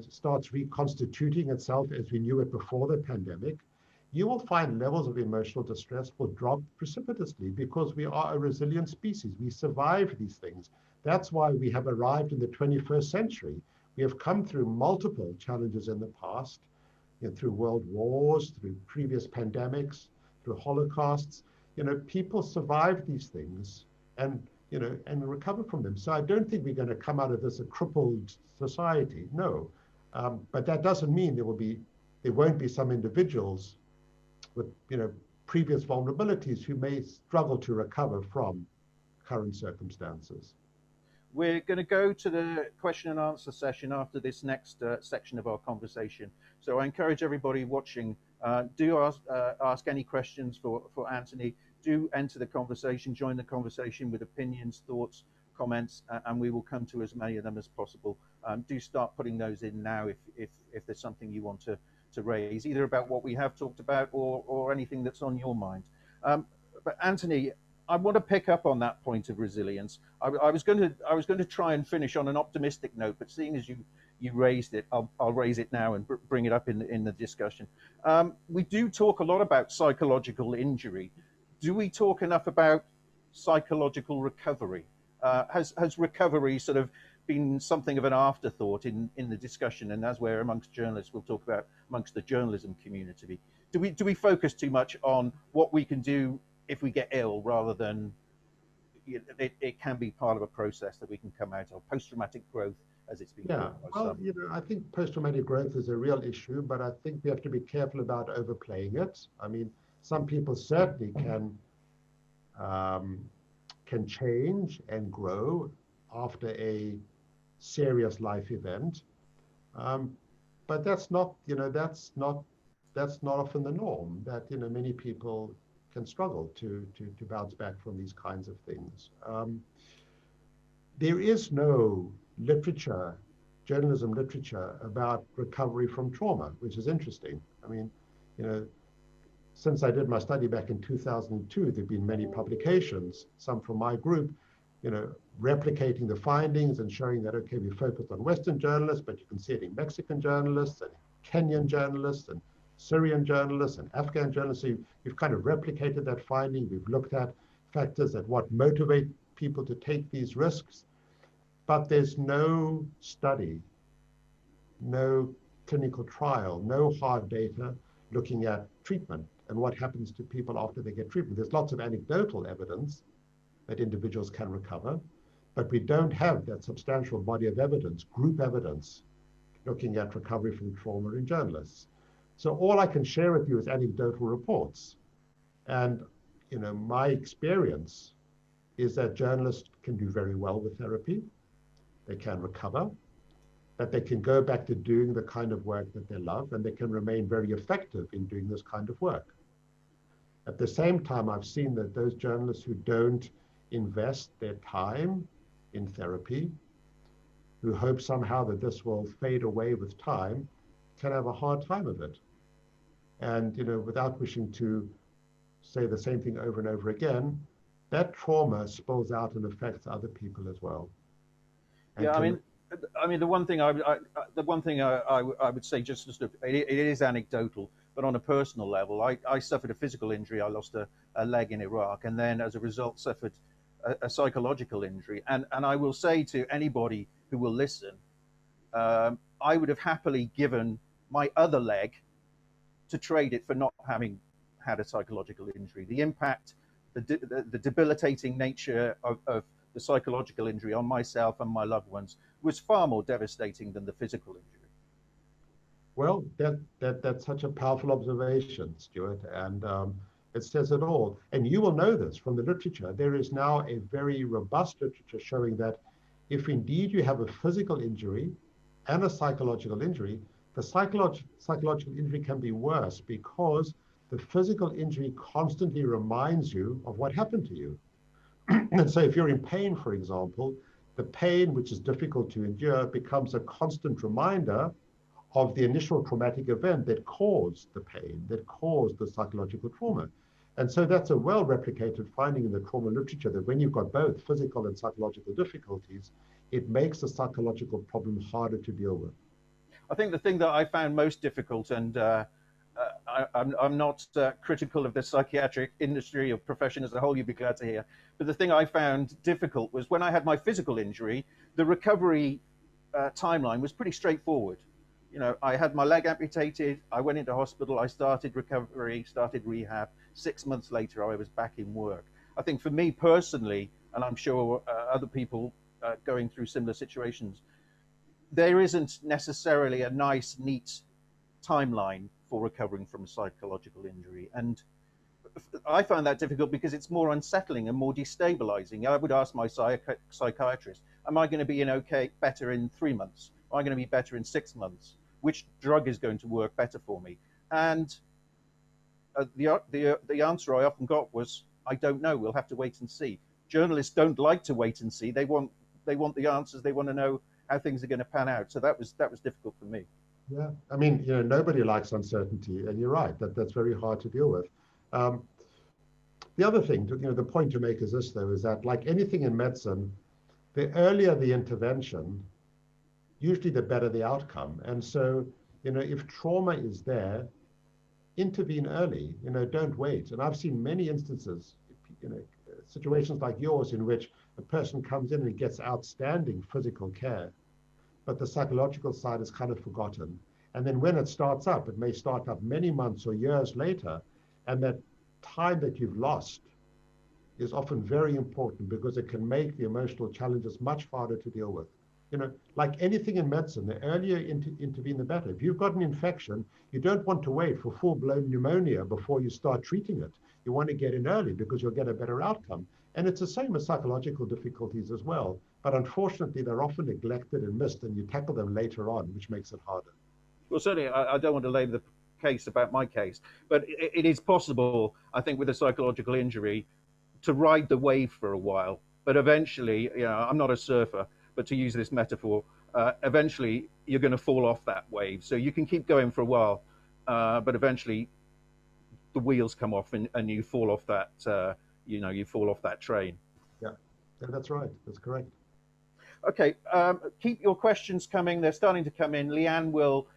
starts reconstituting itself as we knew it before the pandemic, you will find levels of emotional distress will drop precipitously, because we are a resilient species. We survive these things. That's why we have arrived in the 21st century. We have come through multiple challenges in the past, through world wars, through previous pandemics, through holocausts. People survive these things and recover from them. So I don't think we're going to come out of this a crippled society. No, but that doesn't mean there won't be some individuals with previous vulnerabilities who may struggle to recover from current circumstances. We're going to go to the question and answer session after this next section of our conversation. So I encourage everybody watching, do ask any questions for Anthony. Do enter the conversation, join the conversation with opinions, thoughts, comments, and we will come to as many of them as possible. Do start putting those in now if there's something you want to raise, either about what we have talked about or anything that's on your mind. But Anthony, I want to pick up on that point of resilience. I was going to try and finish on an optimistic note, but seeing as you raised it, I'll raise it now and bring it up in the discussion. We do talk a lot about psychological injury. Do we talk enough about psychological recovery? Has recovery sort of been something of an afterthought in the discussion? And as we're amongst journalists, we'll talk about amongst the journalism community. Do we focus too much on what we can do if we get ill, rather than it can be part of a process that we can come out of? Post-traumatic growth as it's been Yeah, called by well, some. I think post-traumatic growth is a real issue, but I think we have to be careful about overplaying it. I mean, some people certainly um, can change and grow after a serious life event, um, but that's not often the norm. That many people can struggle to bounce back from these kinds of things. There is no literature, journalism literature, about recovery from trauma, which is interesting. I mean, you know, since I did my study back in 2002, there have been many publications, some from my group, replicating the findings and showing that, okay, we focused on Western journalists, but you can see it in Mexican journalists and Kenyan journalists and Syrian journalists and Afghan journalists. So you've kind of replicated that finding. We've looked at factors that what motivate people to take these risks, but there's no study, no clinical trial, no hard data looking at treatment and what happens to people after they get treatment. There's lots of anecdotal evidence that individuals can recover, but we don't have that substantial body of evidence, group evidence, looking at recovery from trauma in journalists. So all I can share with you is anecdotal reports. And my experience is that journalists can do very well with therapy. They can recover, that they can go back to doing the kind of work that they love, and they can remain very effective in doing this kind of work. At the same time, I've seen that those journalists who don't invest their time in therapy, who hope somehow that this will fade away with time, can have a hard time of it. And without wishing to say the same thing over and over again, that trauma spills out and affects other people as well. And Yeah, I mean, the one thing I would say, just it is anecdotal, but on a personal level, I suffered a physical injury. I lost a leg in Iraq, and then as a result suffered a psychological injury. And I will say to anybody who will listen, I would have happily given my other leg to trade it for not having had a psychological injury. The impact, the debilitating nature of the psychological injury on myself and my loved ones was far more devastating than the physical injury. Well, that's such a powerful observation, Stuart, and it says it all. And you will know this from the literature. There is now a very robust literature showing that if indeed you have a physical injury and a psychological injury, the psychological injury can be worse because the physical injury constantly reminds you of what happened to you. And so if you're in pain, for example, the pain, which is difficult to endure, becomes a constant reminder of the initial traumatic event that caused the pain, that caused the psychological trauma. And so that's a well-replicated finding in the trauma literature, that when you've got both physical and psychological difficulties, it makes the psychological problem harder to deal with. I think the thing that I found most difficult, and I'm not critical of the psychiatric industry or profession as a whole, you'd be glad to hear, but the thing I found difficult was when I had my physical injury, the recovery timeline was pretty straightforward. I had my leg amputated, I went into hospital, I started recovery, started rehab. 6 months later, I was back in work. I think for me personally, and I'm sure other people going through similar situations, there isn't necessarily a nice, neat timeline for recovering from a psychological injury. And I found that difficult because it's more unsettling and more destabilizing. I would ask my psychiatrist, am I going to be better in 3 months? Am I going to be better in 6 months? Which drug is going to work better for me? And the answer I often got was, I don't know. We'll have to wait and see. Journalists don't like to wait and see. They want the answers. They want to know how things are going to pan out. So that was difficult for me. Yeah, I mean, nobody likes uncertainty, and you're right, that's very hard to deal with. The other thing, the point to make is this, though, is that like anything in medicine, the earlier the intervention, usually the better the outcome. And so, if trauma is there, intervene early, don't wait. And I've seen many instances, situations like yours in which a person comes in and gets outstanding physical care, but the psychological side is kind of forgotten. And then when it starts up, it may start up many months or years later, and that time that you've lost is often very important because it can make the emotional challenges much harder to deal with. Like anything in medicine, the earlier intervene, the better. If you've got an infection, you don't want to wait for full-blown pneumonia before you start treating it. You want to get in early because you'll get a better outcome. And it's the same with psychological difficulties as well. But unfortunately, they're often neglected and missed, and you tackle them later on, which makes it harder. Well, certainly, I don't want to lay the case about my case, but it is possible, I think, with a psychological injury, to ride the wave for a while. But eventually, I'm not a surfer, but to use this metaphor, eventually you're going to fall off that wave. So you can keep going for a while, but eventually the wheels come off and you fall off that, you fall off that train. Yeah, that's right. That's correct. Okay, keep your questions coming. They're starting to come in. Leanne will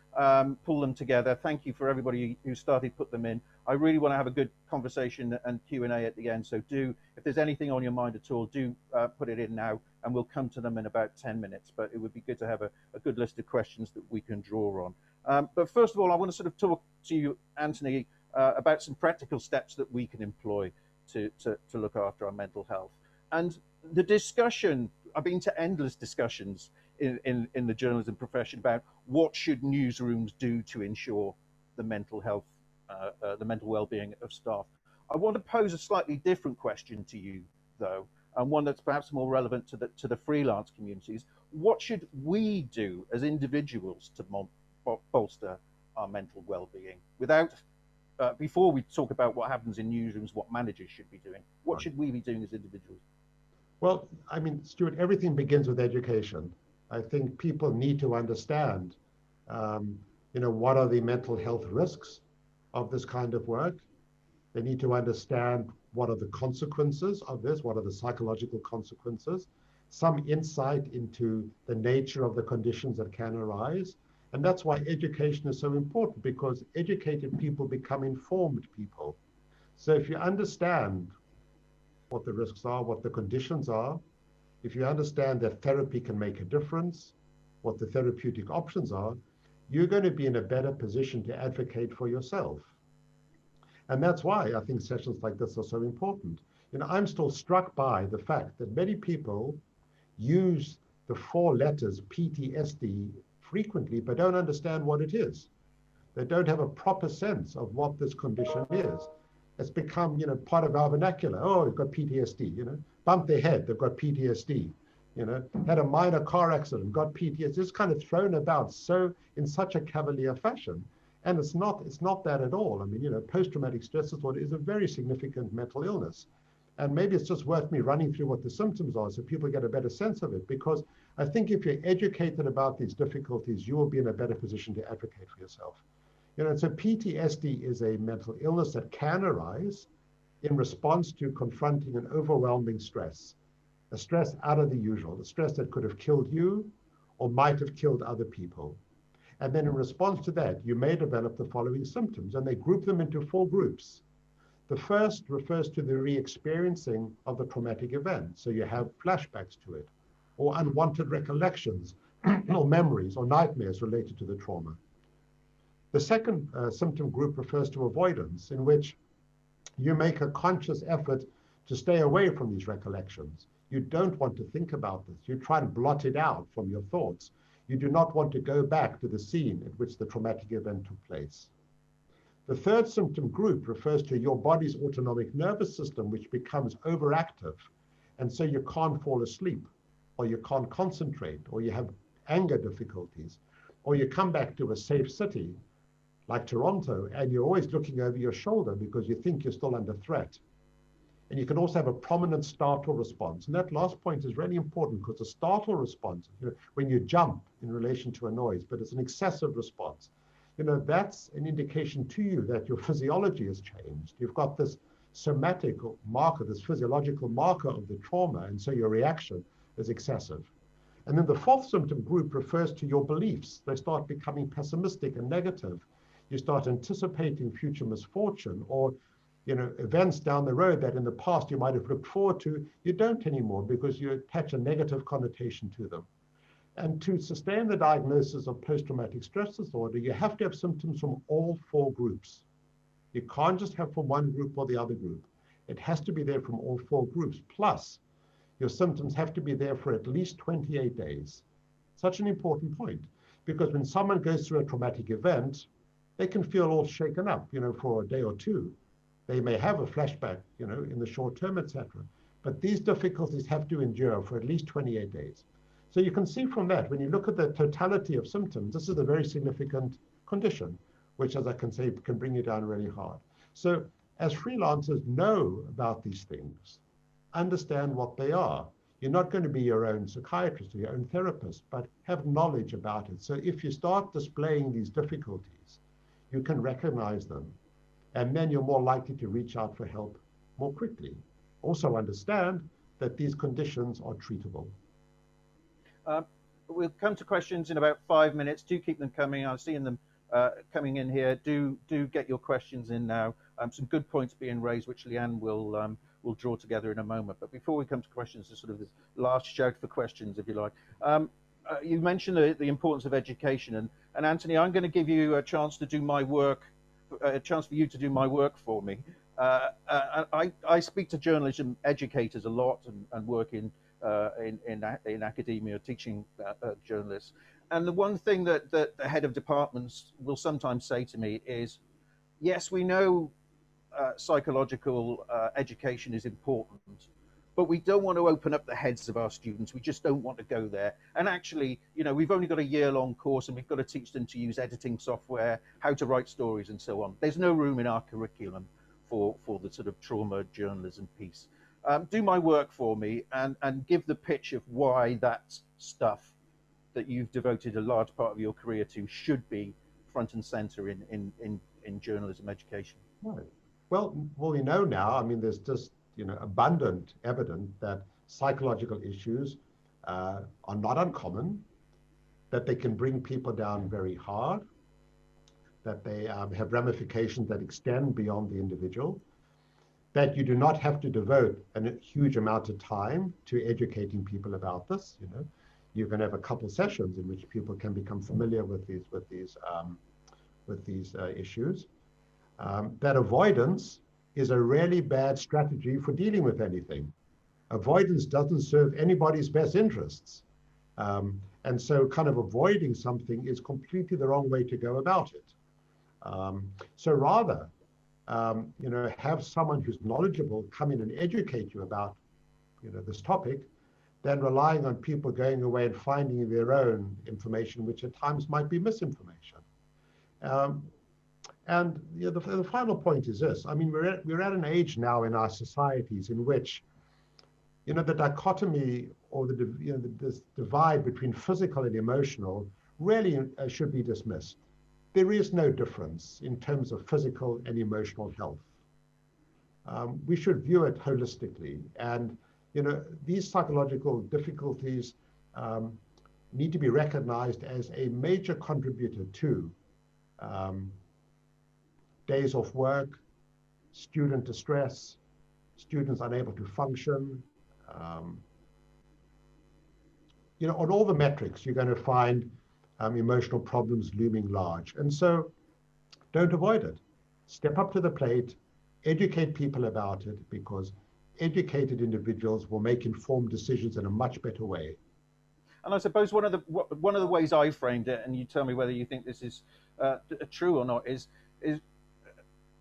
pull them together. Thank you for everybody who started put them in. I really want to have a good conversation and Q&A at the end. So if there's anything on your mind at all, do put it in now, and we'll come to them in about 10 minutes. But it would be good to have a good list of questions that we can draw on. But first of all, I want to sort of talk to you, Anthony, about some practical steps that we can employ to look after our mental health. And the discussion, I've been to endless discussions in the journalism profession about what should newsrooms do to ensure the mental health, the mental well-being of staff. I want to pose a slightly different question to you, though, and one that's perhaps more relevant to the freelance communities. What should we do as individuals to bolster our mental well-being? Before we talk about what happens in newsrooms, what managers should be doing, what should we be doing as individuals? Well, I mean, Stuart, everything begins with education. I think people need to understand, what are the mental health risks of this kind of work. They need to understand what are the consequences of this, what are the psychological consequences, some insight into the nature of the conditions that can arise. And that's why education is so important, because educated people become informed people. So if you understand what the risks are, what the conditions are, if you understand that therapy can make a difference, what the therapeutic options are, you're going to be in a better position to advocate for yourself. And that's why I think sessions like this are so important. I'm still struck by the fact that many people use the 4 letters PTSD frequently, but don't understand what it is. They don't have a proper sense of what this condition is. It's become, part of our vernacular. Oh, they've got PTSD, bumped their head, they've got PTSD, had a minor car accident, got PTSD. It's kind of thrown about in such a cavalier fashion. And it's not that at all. I mean, post-traumatic stress disorder is a very significant mental illness. And maybe it's just worth me running through what the symptoms are so people get a better sense of it, because I think if you're educated about these difficulties, you will be in a better position to advocate for yourself. So PTSD is a mental illness that can arise in response to confronting an overwhelming stress, a stress out of the usual, a stress that could have killed you or might have killed other people. And then in response to that, you may develop the following symptoms, and they group them into 4 groups. The first refers to the re-experiencing of the traumatic event. So you have flashbacks to it, or unwanted recollections, or memories, or nightmares related to the trauma. The second symptom group refers to avoidance, in which you make a conscious effort to stay away from these recollections. You don't want to think about this. You try and blot it out from your thoughts. You do not want to go back to the scene at which the traumatic event took place. The third symptom group refers to your body's autonomic nervous system, which becomes overactive. And so you can't fall asleep, or you can't concentrate, or you have anger difficulties, or you come back to a safe city like Toronto, and you're always looking over your shoulder because you think you're still under threat. And you can also have a prominent startle response. And that last point is really important, because the startle response, when you jump in relation to a noise, but it's an excessive response, that's an indication to you that your physiology has changed. You've got this somatic marker, this physiological marker of the trauma, and so your reaction is excessive. And then the fourth symptom group refers to your beliefs. They start becoming pessimistic and negative. You start anticipating future misfortune, or events down the road that in the past you might have looked forward to, you don't anymore because you attach a negative connotation to them. And to sustain the diagnosis of post-traumatic stress disorder, you have to have symptoms from all 4 groups. You can't just have from one group or the other group. It has to be there from all 4 groups. Plus, your symptoms have to be there for at least 28 days. Such an important point, because when someone goes through a traumatic event, they can feel all shaken up, for a day or two. They may have a flashback, in the short term, etc. But these difficulties have to endure for at least 28 days. So you can see from that, when you look at the totality of symptoms, this is a very significant condition, which, as I can say, can bring you down really hard. So as freelancers, know about these things, understand what they are. You're not going to be your own psychiatrist or your own therapist, but have knowledge about it. So if you start displaying these difficulties, you can recognize them, and then you're more likely to reach out for help more quickly. Also understand that these conditions are treatable. We'll come to questions in about 5 minutes. Do keep them coming. I'm seeing them coming in here. Do get your questions in now. Some good points being raised, which Leanne will draw together in a moment. But before we come to questions, there's sort of this last shout for questions, if you like. You mentioned the importance of education, and Anthony, I'm going to give you a chance to do my work, a chance for you to do my work for me. I speak to journalism educators a lot and work in academia, teaching journalists. And the one thing that the head of departments will sometimes say to me is, yes, we know psychological education is important, but we don't want to open up the heads of our students. We just don't want to go there. And actually, we've only got a year-long course, and we've got to teach them to use editing software, how to write stories, and so on. There's no room in our curriculum for the sort of trauma journalism piece. Do my work for me and give the pitch of why that stuff that you've devoted a large part of your career to should be front and center in journalism education. Right. Well, we know now, there's just, abundant evidence that psychological issues are not uncommon, that they can bring people down very hard, that they have ramifications that extend beyond the individual, that you do not have to devote a huge amount of time to educating people about this. You can have a couple sessions in which people can become familiar with these issues. That avoidance is a really bad strategy for dealing with anything. Avoidance doesn't serve anybody's best interests. And so kind of avoiding something is completely the wrong way to go about it. So rather, have someone who's knowledgeable come in and educate you about, this topic, than relying on people going away and finding their own information, which at times might be misinformation. And the final point is this. We're at an age now in our societies in which, the dichotomy or this divide between physical and emotional really should be dismissed. There is no difference in terms of physical and emotional health. We should view it holistically. And, these psychological difficulties need to be recognized as a major contributor to days off work, student distress, students unable to function. On all the metrics, you're going to find emotional problems looming large. And so don't avoid it. Step up to the plate, educate people about it, because educated individuals will make informed decisions in a much better way. And I suppose one of the ways I framed it, and you tell me whether you think this is true or not, is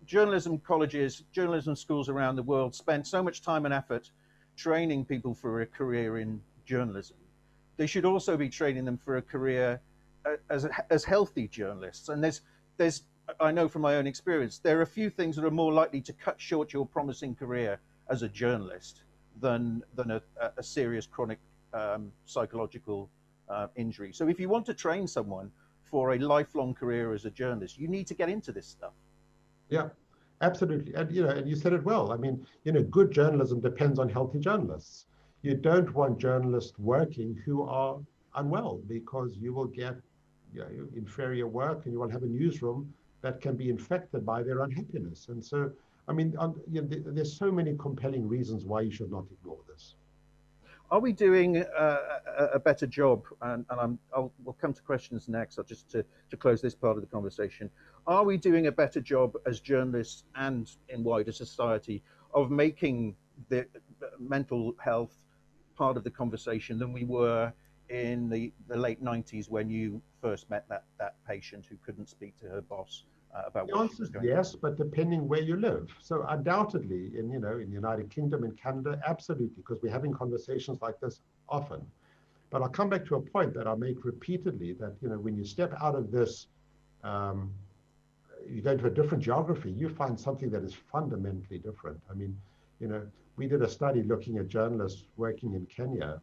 journalism colleges, journalism schools around the world spend so much time and effort training people for a career in journalism. They should also be training them for a career as healthy journalists. And there's I know from my own experience, there are a few things that are more likely to cut short your promising career as a journalist than a serious chronic psychological injury. So if you want to train someone for a lifelong career as a journalist, you need to get into this stuff. Yeah, absolutely. And and you said it well. Good journalism depends on healthy journalists. You don't want journalists working who are unwell, because you will get inferior work, and you will have a newsroom that can be infected by their unhappiness. And so, there's so many compelling reasons why you should not ignore this. Are we doing a better job? And we'll come to questions next. Just to close this part of the conversation. Are we doing a better job as journalists and in wider society of making the mental health part of the conversation than we were in the late 90s when you first met that patient who couldn't speak to her boss about The what she answer was is going yes, but depending where you live. So undoubtedly, in in the United Kingdom, in Canada, absolutely, because we're having conversations like this often. But I'll come back to a point that I make repeatedly, that when you step out of this, um, you go to a different geography, you find something that is fundamentally different. I mean, we did a study looking at journalists working in Kenya,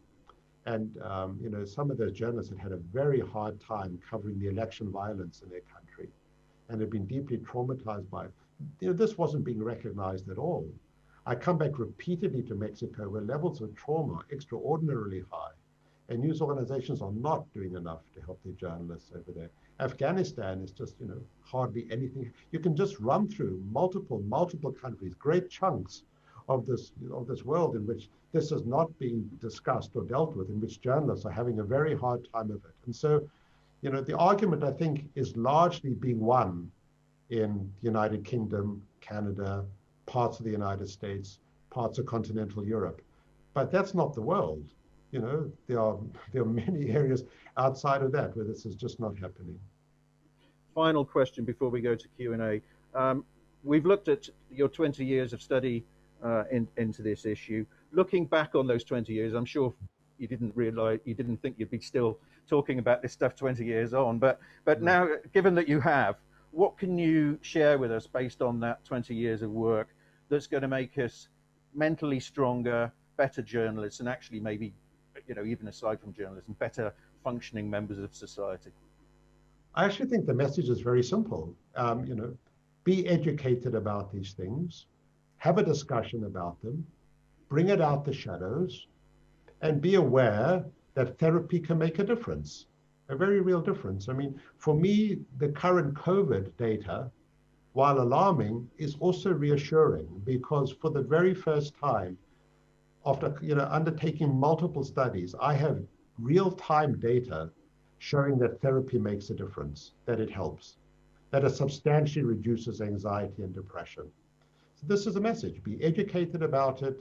and some of those journalists had a very hard time covering the election violence in their country, and had been deeply traumatized by it. This wasn't being recognized at all. I come back repeatedly to Mexico, where levels of trauma are extraordinarily high, and news organizations are not doing enough to help their journalists over there. Afghanistan is just, hardly anything. You can just run through multiple countries, great chunks of this world in which this is not being discussed or dealt with, in which journalists are having a very hard time of it. And so, the argument, I think, is largely being won in the United Kingdom, Canada, parts of the United States, parts of continental Europe. But that's not the world. There are many areas outside of that where this is just not happening. Final question before we go to Q&A. We've looked at your 20 years of study into this issue. Looking back on those 20 years, I'm sure you didn't think you'd be still talking about this stuff 20 years on. But now, given that you have, what can you share with us based on that 20 years of work that's going to make us mentally stronger, better journalists, and actually maybe, even aside from journalism, better functioning members of society? I actually think the message is very simple. Be educated about these things, have a discussion about them, bring it out the shadows, and be aware that therapy can make a difference, a very real difference. I mean, for me, the current COVID data, while alarming, is also reassuring, because for the very first time, after undertaking multiple studies, I have real-time data showing that therapy makes a difference, that it helps, that it substantially reduces anxiety and depression. So this is a message: be educated about it,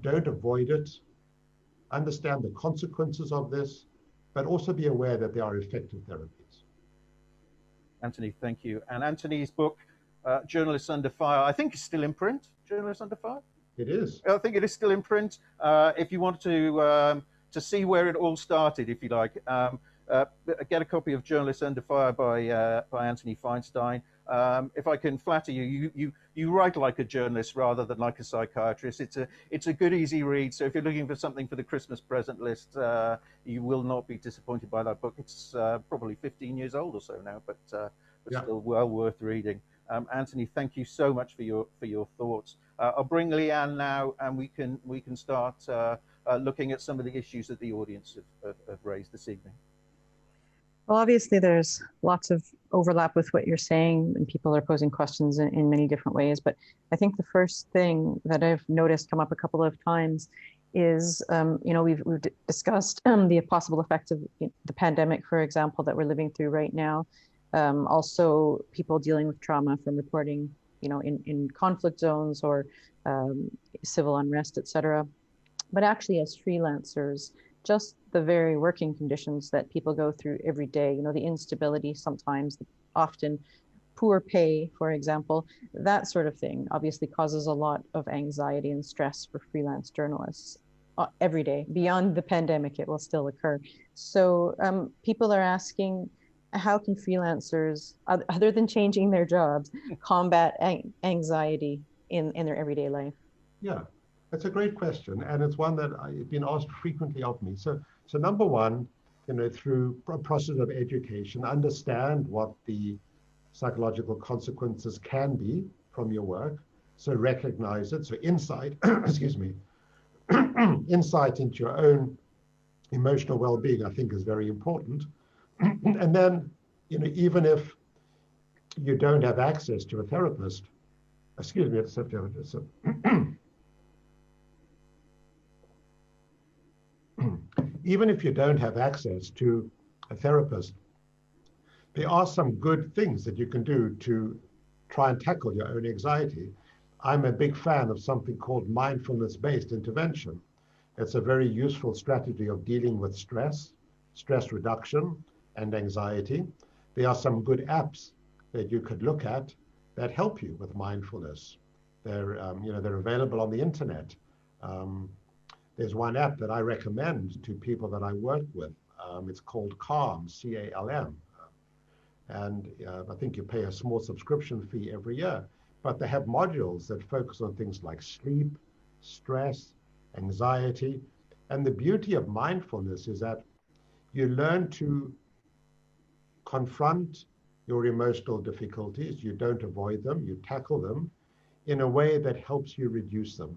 don't avoid it, understand the consequences of this, but also be aware that there are effective therapies. Anthony, thank you. And Anthony's book, Journalists Under Fire, I think is still in print. Journalists Under Fire? It is. I think it is still in print. If you want to see where it all started, if you like, get a copy of Journalists Under Fire by Anthony Feinstein. If I can flatter you, you write like a journalist rather than like a psychiatrist. It's a good, easy read. So if you're looking for something for the Christmas present list, you will not be disappointed by that book. It's probably 15 years old or so now, but still well worth reading. Anthony, thank you so much for your thoughts. I'll bring Leanne now, and we can start looking at some of the issues that the audience have raised this evening. Well, obviously, there's lots of overlap with what you're saying, and people are posing questions in many different ways. But I think the first thing that I've noticed come up a couple of times is, we've discussed the possible effects of the pandemic, for example, that we're living through right now. Also, people dealing with trauma from reporting, in conflict zones or civil unrest, etc. But actually, as freelancers, just the very working conditions that people go through every day, the instability sometimes, often poor pay, for example, that sort of thing obviously causes a lot of anxiety and stress for freelance journalists every day. Beyond the pandemic, it will still occur. So people are asking, how can freelancers, other than changing their jobs, combat anxiety in their everyday life? Yeah. That's a great question, and it's one that I've been asked frequently of me. So number one, through a process of education, understand what the psychological consequences can be from your work. So recognize it. So insight, excuse me, insight into your own emotional well-being, I think, is very important. And then, even if you don't have access to a therapist, excuse me, even if you don't have access to a therapist, there are some good things that you can do to try and tackle your own anxiety. I'm a big fan of something called mindfulness-based intervention. It's a very useful strategy of dealing with stress stress reduction and anxiety. There are some good apps that you could look at that help you with mindfulness. They're available on the internet. There's one app that I recommend to people that I work with. It's called Calm, C-A-L-M. And I think you pay a small subscription fee every year. But they have modules that focus on things like sleep, stress, anxiety. And the beauty of mindfulness is that you learn to confront your emotional difficulties. You don't avoid them, you tackle them in a way that helps you reduce them.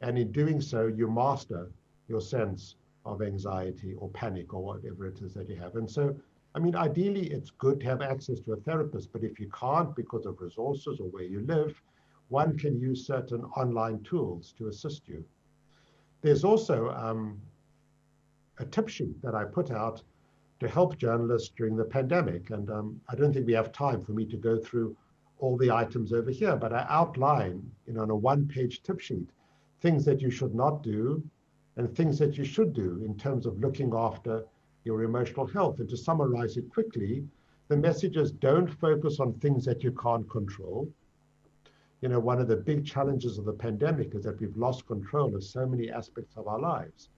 And in doing so, you master your sense of anxiety or panic or whatever it is that you have. And so, I mean, ideally, it's good to have access to a therapist, but if you can't because of resources or where you live, one can use certain online tools to assist you. There's also a tip sheet that I put out to help journalists during the pandemic. And I don't think we have time for me to go through all the items over here, but I outline, on a one-page tip sheet, things that you should not do and things that you should do in terms of looking after your emotional health. And to summarize it quickly, the message is don't focus on things that you can't control. One of the big challenges of the pandemic is that we've lost control of so many aspects of our lives.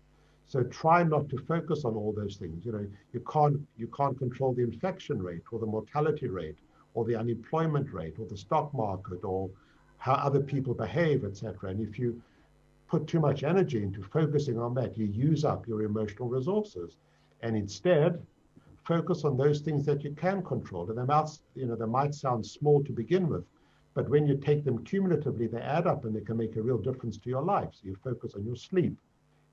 So try not to focus on all those things. You can't control the infection rate or the mortality rate or the unemployment rate or the stock market or how other people behave, etc. And if you put too much energy into focusing on that, you use up your emotional resources. And instead, focus on those things that you can control. And they might sound small to begin with, but when you take them cumulatively, they add up and they can make a real difference to your life. So you focus on your sleep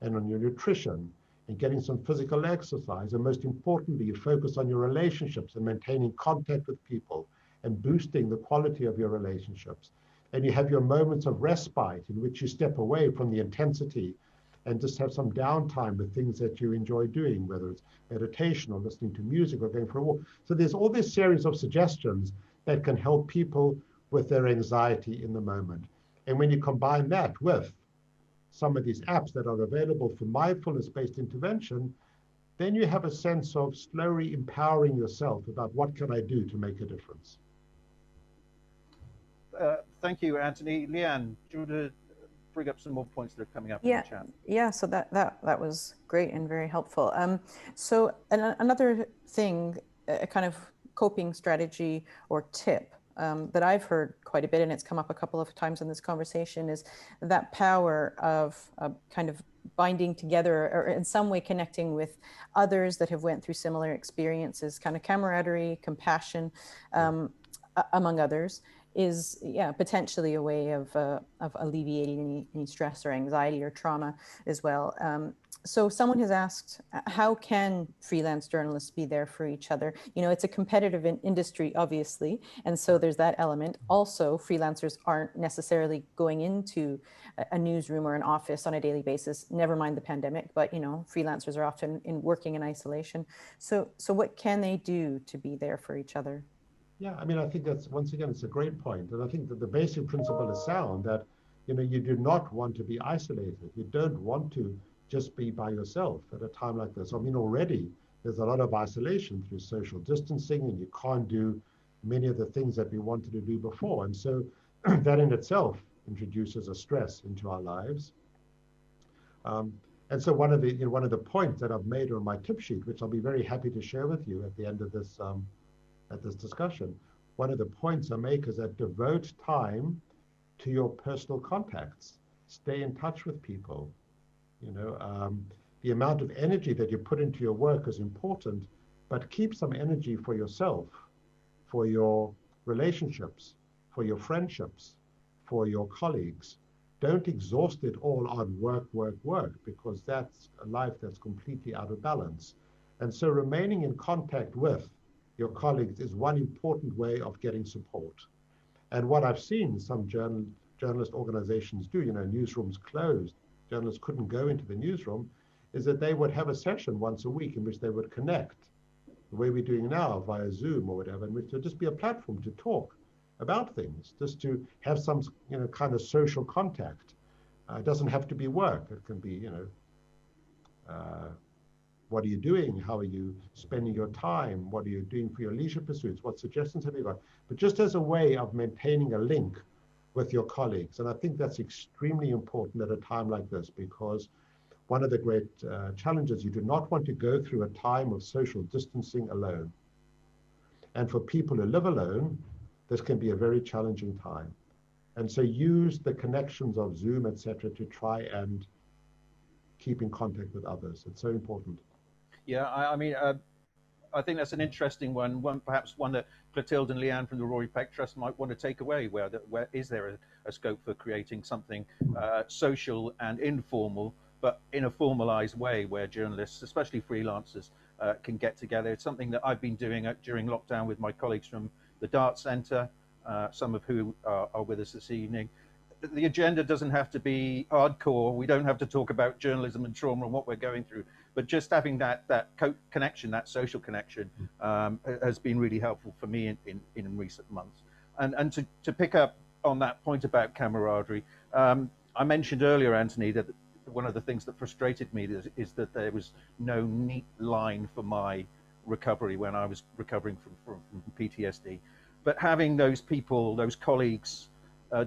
and on your nutrition and getting some physical exercise. And most importantly, you focus on your relationships and maintaining contact with people and boosting the quality of your relationships. And you have your moments of respite in which you step away from the intensity and just have some downtime with things that you enjoy doing, whether it's meditation or listening to music or going for a walk. So there's all this series of suggestions that can help people with their anxiety in the moment. And when you combine that with some of these apps that are available for mindfulness-based intervention, then you have a sense of slowly empowering yourself about what can I do to make a difference. Thank you, Anthony. Leanne, do you want to bring up some more points that are coming up in the chat? Yeah, so that was great and very helpful. So another thing, a kind of coping strategy or tip that I've heard quite a bit, and it's come up a couple of times in this conversation, is that power of kind of binding together or in some way connecting with others that have went through similar experiences, kind of camaraderie, compassion, among others, is potentially a way of alleviating any stress or anxiety or trauma as well. So someone has asked, how can freelance journalists be there for each other? It's a competitive industry, obviously, and so there's that element. Also, freelancers aren't necessarily going into a newsroom or an office on a daily basis, never mind the pandemic, but freelancers are often working in isolation. So what can they do to be there for each other? Yeah, I mean, I think that's, once again, it's a great point. And I think that the basic principle is sound, that, you do not want to be isolated. You don't want to just be by yourself at a time like this. I mean, already there's a lot of isolation through social distancing, and you can't do many of the things that we wanted to do before. And so that in itself introduces a stress into our lives. And so one of the points that I've made on my tip sheet, which I'll be very happy to share with you at the end of this discussion, one of the points I make is that devote time to your personal contacts. Stay in touch with people. The amount of energy that you put into your work is important, but keep some energy for yourself, for your relationships, for your friendships, for your colleagues. Don't exhaust it all on work, because that's a life that's completely out of balance. And so remaining in contact with your colleagues is one important way of getting support. And what I've seen some journalist organizations do, newsrooms closed, journalists couldn't go into the newsroom, is that they would have a session once a week in which they would connect, the way we're doing now via Zoom or whatever, in which there'd just be a platform to talk about things, just to have some kind of social contact. It doesn't have to be work. It can be What are you doing? How are you spending your time? What are you doing for your leisure pursuits? What suggestions have you got? But just as a way of maintaining a link with your colleagues. And I think that's extremely important at a time like this, because one of the great challenges, you do not want to go through a time of social distancing alone. And for people who live alone, this can be a very challenging time. And so use the connections of Zoom, etc., to try and keep in contact with others. It's so important. Yeah, I mean, I think that's an interesting one, perhaps one that Clotilde and Leanne from the Rory Peck Trust might want to take away, where is there a scope for creating something social and informal, but in a formalized way, where journalists, especially freelancers, can get together. It's something that I've been doing during lockdown with my colleagues from the Dart Centre, some of who are with us this evening. The agenda doesn't have to be hardcore. We don't have to talk about journalism and trauma and what we're going through, but just having that connection, that social connection, has been really helpful for me in recent months. And to pick up on that point about camaraderie, I mentioned earlier, Anthony, that one of the things that frustrated me is that there was no neat line for my recovery when I was recovering from PTSD. But having those people, those colleagues,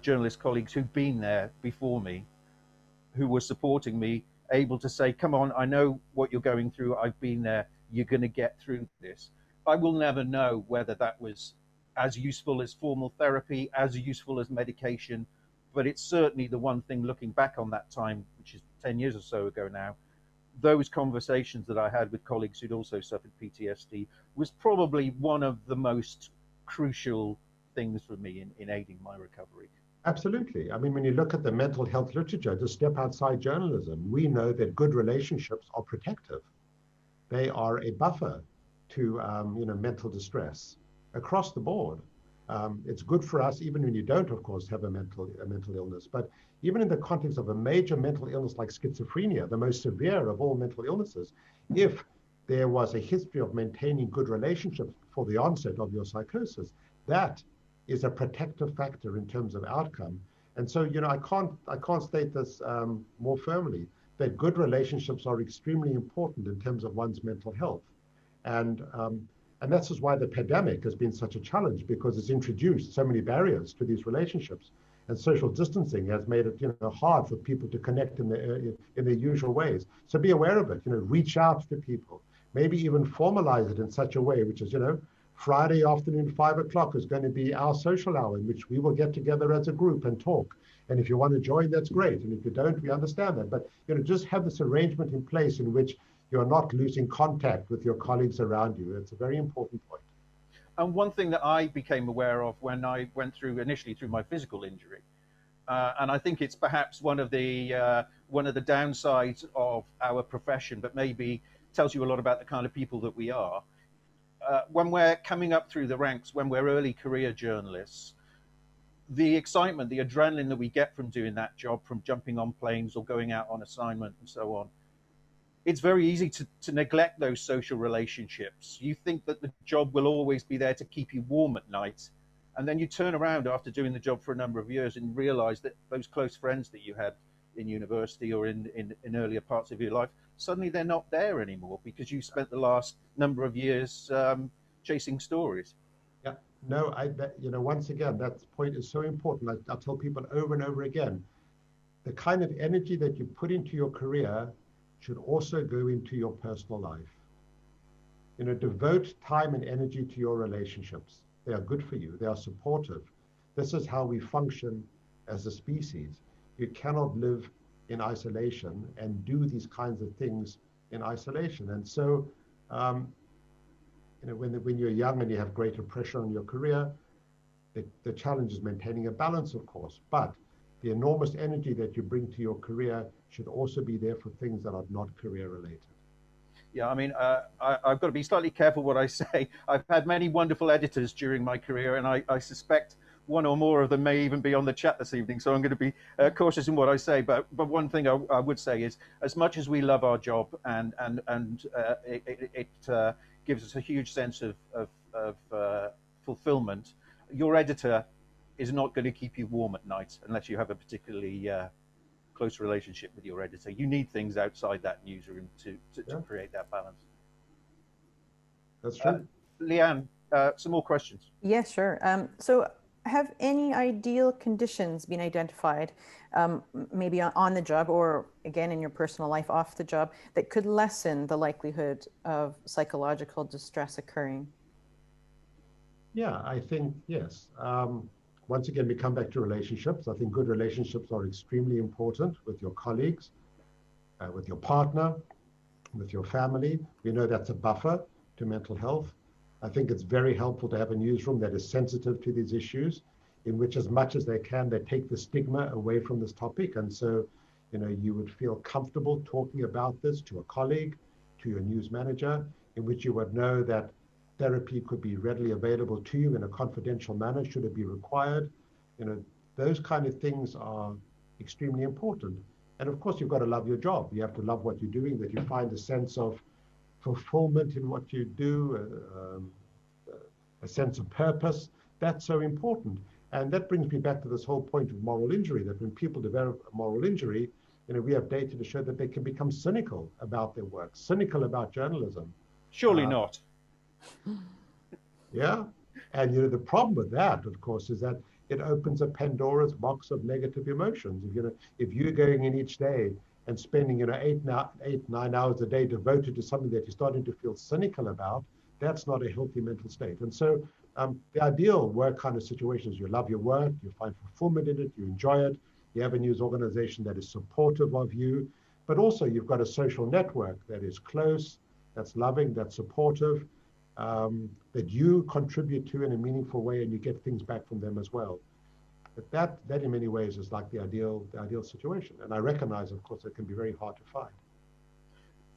journalist colleagues who've been there before me, who were supporting me, able to say, come on, I know what you're going through, I've been there, you're going to get through this. I will never know whether that was as useful as formal therapy, as useful as medication, but it's certainly the one thing, looking back on that time, which is 10 years or so ago now, those conversations that I had with colleagues who'd also suffered PTSD was probably one of the most crucial things for me in aiding my recovery. Absolutely. I mean, when you look at the mental health literature, to step outside journalism, we know that good relationships are protective. They are a buffer to mental distress across the board. It's good for us, even when you don't, of course, have a mental illness. But even in the context of a major mental illness like schizophrenia, the most severe of all mental illnesses, if there was a history of maintaining good relationships before the onset of your psychosis, that is a protective factor in terms of outcome. And so, I can't state this more firmly, that good relationships are extremely important in terms of one's mental health. And that's just why the pandemic has been such a challenge, because it's introduced so many barriers to these relationships. And social distancing has made it hard for people to connect in their usual ways. So be aware of it, reach out to people, maybe even formalize it in such a way, which is, Friday afternoon, 5 o'clock is going to be our social hour in which we will get together as a group and talk. And if you want to join, that's great. And if you don't, we understand that. But just have this arrangement in place in which you're not losing contact with your colleagues around you. It's a very important point. And one thing that I became aware of when I went initially through my physical injury, and I think it's perhaps one of the downsides of our profession, but maybe tells you a lot about the kind of people that we are. When we're coming up through the ranks, when we're early career journalists, the excitement, the adrenaline that we get from doing that job, from jumping on planes or going out on assignment and so on, it's very easy to neglect those social relationships. You think that the job will always be there to keep you warm at night. And then you turn around after doing the job for a number of years and realize that those close friends that you had in university or in earlier parts of your life, suddenly they're not there anymore because you spent the last number of years chasing stories. Yeah, no, once again, that point is so important. I tell people over and over again, the kind of energy that you put into your career should also go into your personal life. Devote time and energy to your relationships. They are good for you. They are supportive. This is how we function as a species. You cannot live in isolation and do these kinds of things in isolation. And so, when you're young and you have greater pressure on your career, the challenge is maintaining a balance, of course, but the enormous energy that you bring to your career should also be there for things that are not career related. Yeah, I mean, I've got to be slightly careful what I say. I've had many wonderful editors during my career, and I suspect one or more of them may even be on the chat this evening. So I'm going to be cautious in what I say. But one thing I would say is, as much as we love our job and it gives us a huge sense of fulfillment, your editor is not going to keep you warm at night unless you have a particularly close relationship with your editor. You need things outside that newsroom to Yeah. create that balance. That's true. Leanne, some more questions. Yeah, sure. So have any ideal conditions been identified, maybe on the job or again in your personal life off the job, that could lessen the likelihood of psychological distress occurring? Yeah, I think, yes. Once again, we come back to relationships. I think good relationships are extremely important with your colleagues, with your partner, with your family. We know that's a buffer to mental health. I think it's very helpful to have a newsroom that is sensitive to these issues, in which as much as they can, they take the stigma away from this topic. And so, you would feel comfortable talking about this to a colleague, to your news manager, in which you would know that therapy could be readily available to you in a confidential manner, should it be required. Those kind of things are extremely important. And of course, you've got to love your job. You have to love what you're doing, that you find a sense of fulfillment in what you do, a sense of purpose. That's so important. And that brings me back to this whole point of moral injury, that when people develop a moral injury, we have data to show that they can become cynical about their work, cynical about journalism. Surely not. Yeah. And the problem with that, of course, is that it opens a Pandora's box of negative emotions. If you're going in each day and spending 8-9 hours a day devoted to something that you're starting to feel cynical about, that's not a healthy mental state. And so the ideal work kind of situation is you love your work, you find fulfillment in it, you enjoy it, you have a news organization that is supportive of you, but also you've got a social network that is close, that's loving, that's supportive, that you contribute to in a meaningful way, and you get things back from them as well. But that in many ways is like the ideal situation. And I recognize, of course, it can be very hard to find.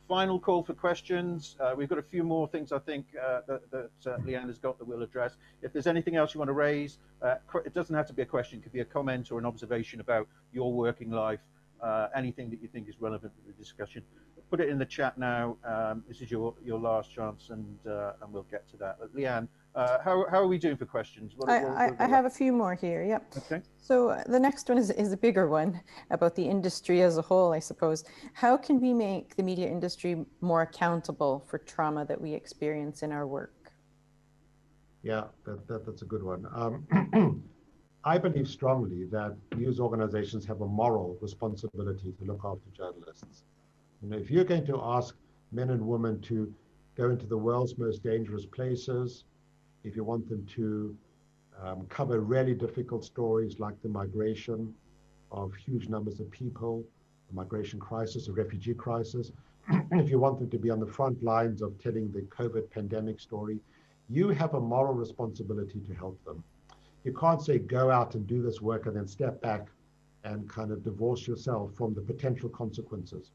Final call for questions. We've got a few more things I think that Leanne has got that we'll address. If there's anything else you want to raise, it doesn't have to be a question. It could be a comment or an observation about your working life, anything that you think is relevant to the discussion. Put it in the chat now. This is your last chance, and we'll get to that. Leanne, how are we doing for questions? I have a few more here. Yep. Okay. So the next one is a bigger one about the industry as a whole, I suppose. How can we make the media industry more accountable for trauma that we experience in our work? Yeah, that's a good one. I believe strongly that news organizations have a moral responsibility to look after journalists. If you're going to ask men and women to go into the world's most dangerous places, if you want them to cover really difficult stories like the migration of huge numbers of people, the migration crisis, the refugee crisis, if you want them to be on the front lines of telling the COVID pandemic story, you have a moral responsibility to help them. You can't say, go out and do this work and then step back and kind of divorce yourself from the potential consequences.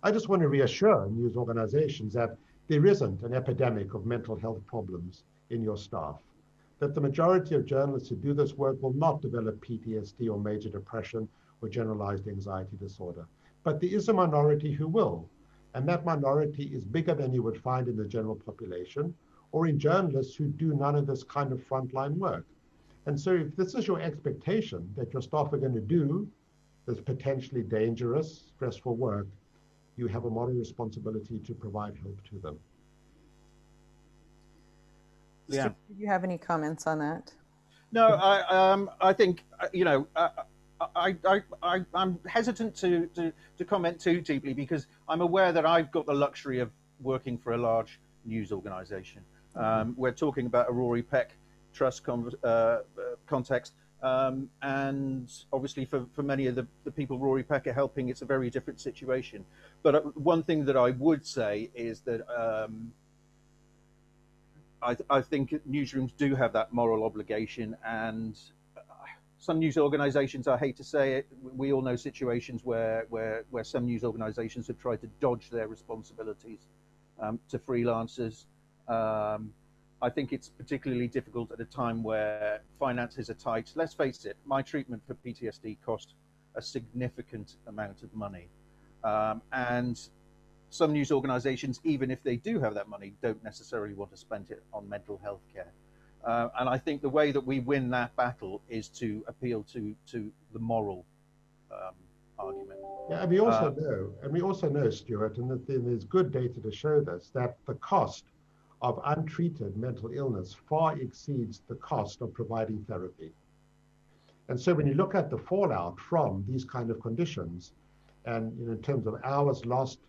I just want to reassure news organizations that there isn't an epidemic of mental health problems in your staff, that the majority of journalists who do this work will not develop PTSD or major depression or generalized anxiety disorder. But there is a minority who will, and that minority is bigger than you would find in the general population or in journalists who do none of this kind of frontline work. And so if this is your expectation that your staff are going to do this potentially dangerous, stressful work, you have a moral responsibility to provide help to them. Yeah. Do you have any comments on that? No, I think I'm hesitant to comment too deeply because I'm aware that I've got the luxury of working for a large news organization. We're talking about a Rory Peck Trust context. And obviously for many of the people Rory Peck are helping, it's a very different situation. But one thing that I would say is that I think newsrooms do have that moral obligation, and some news organizations, I hate to say it, we all know situations where some news organizations have tried to dodge their responsibilities to freelancers. I think it's particularly difficult at a time where finances are tight. Let's face it, my treatment for PTSD cost a significant amount of money. And some news organizations, even if they do have that money, don't necessarily want to spend it on mental health care. And I think the way that we win that battle is to appeal to the moral argument. Yeah, and we also know, Stuart, and there's good data to show this, that the cost of untreated mental illness far exceeds the cost of providing therapy. And so when you look at the fallout from these kind of conditions, and in terms of hours lost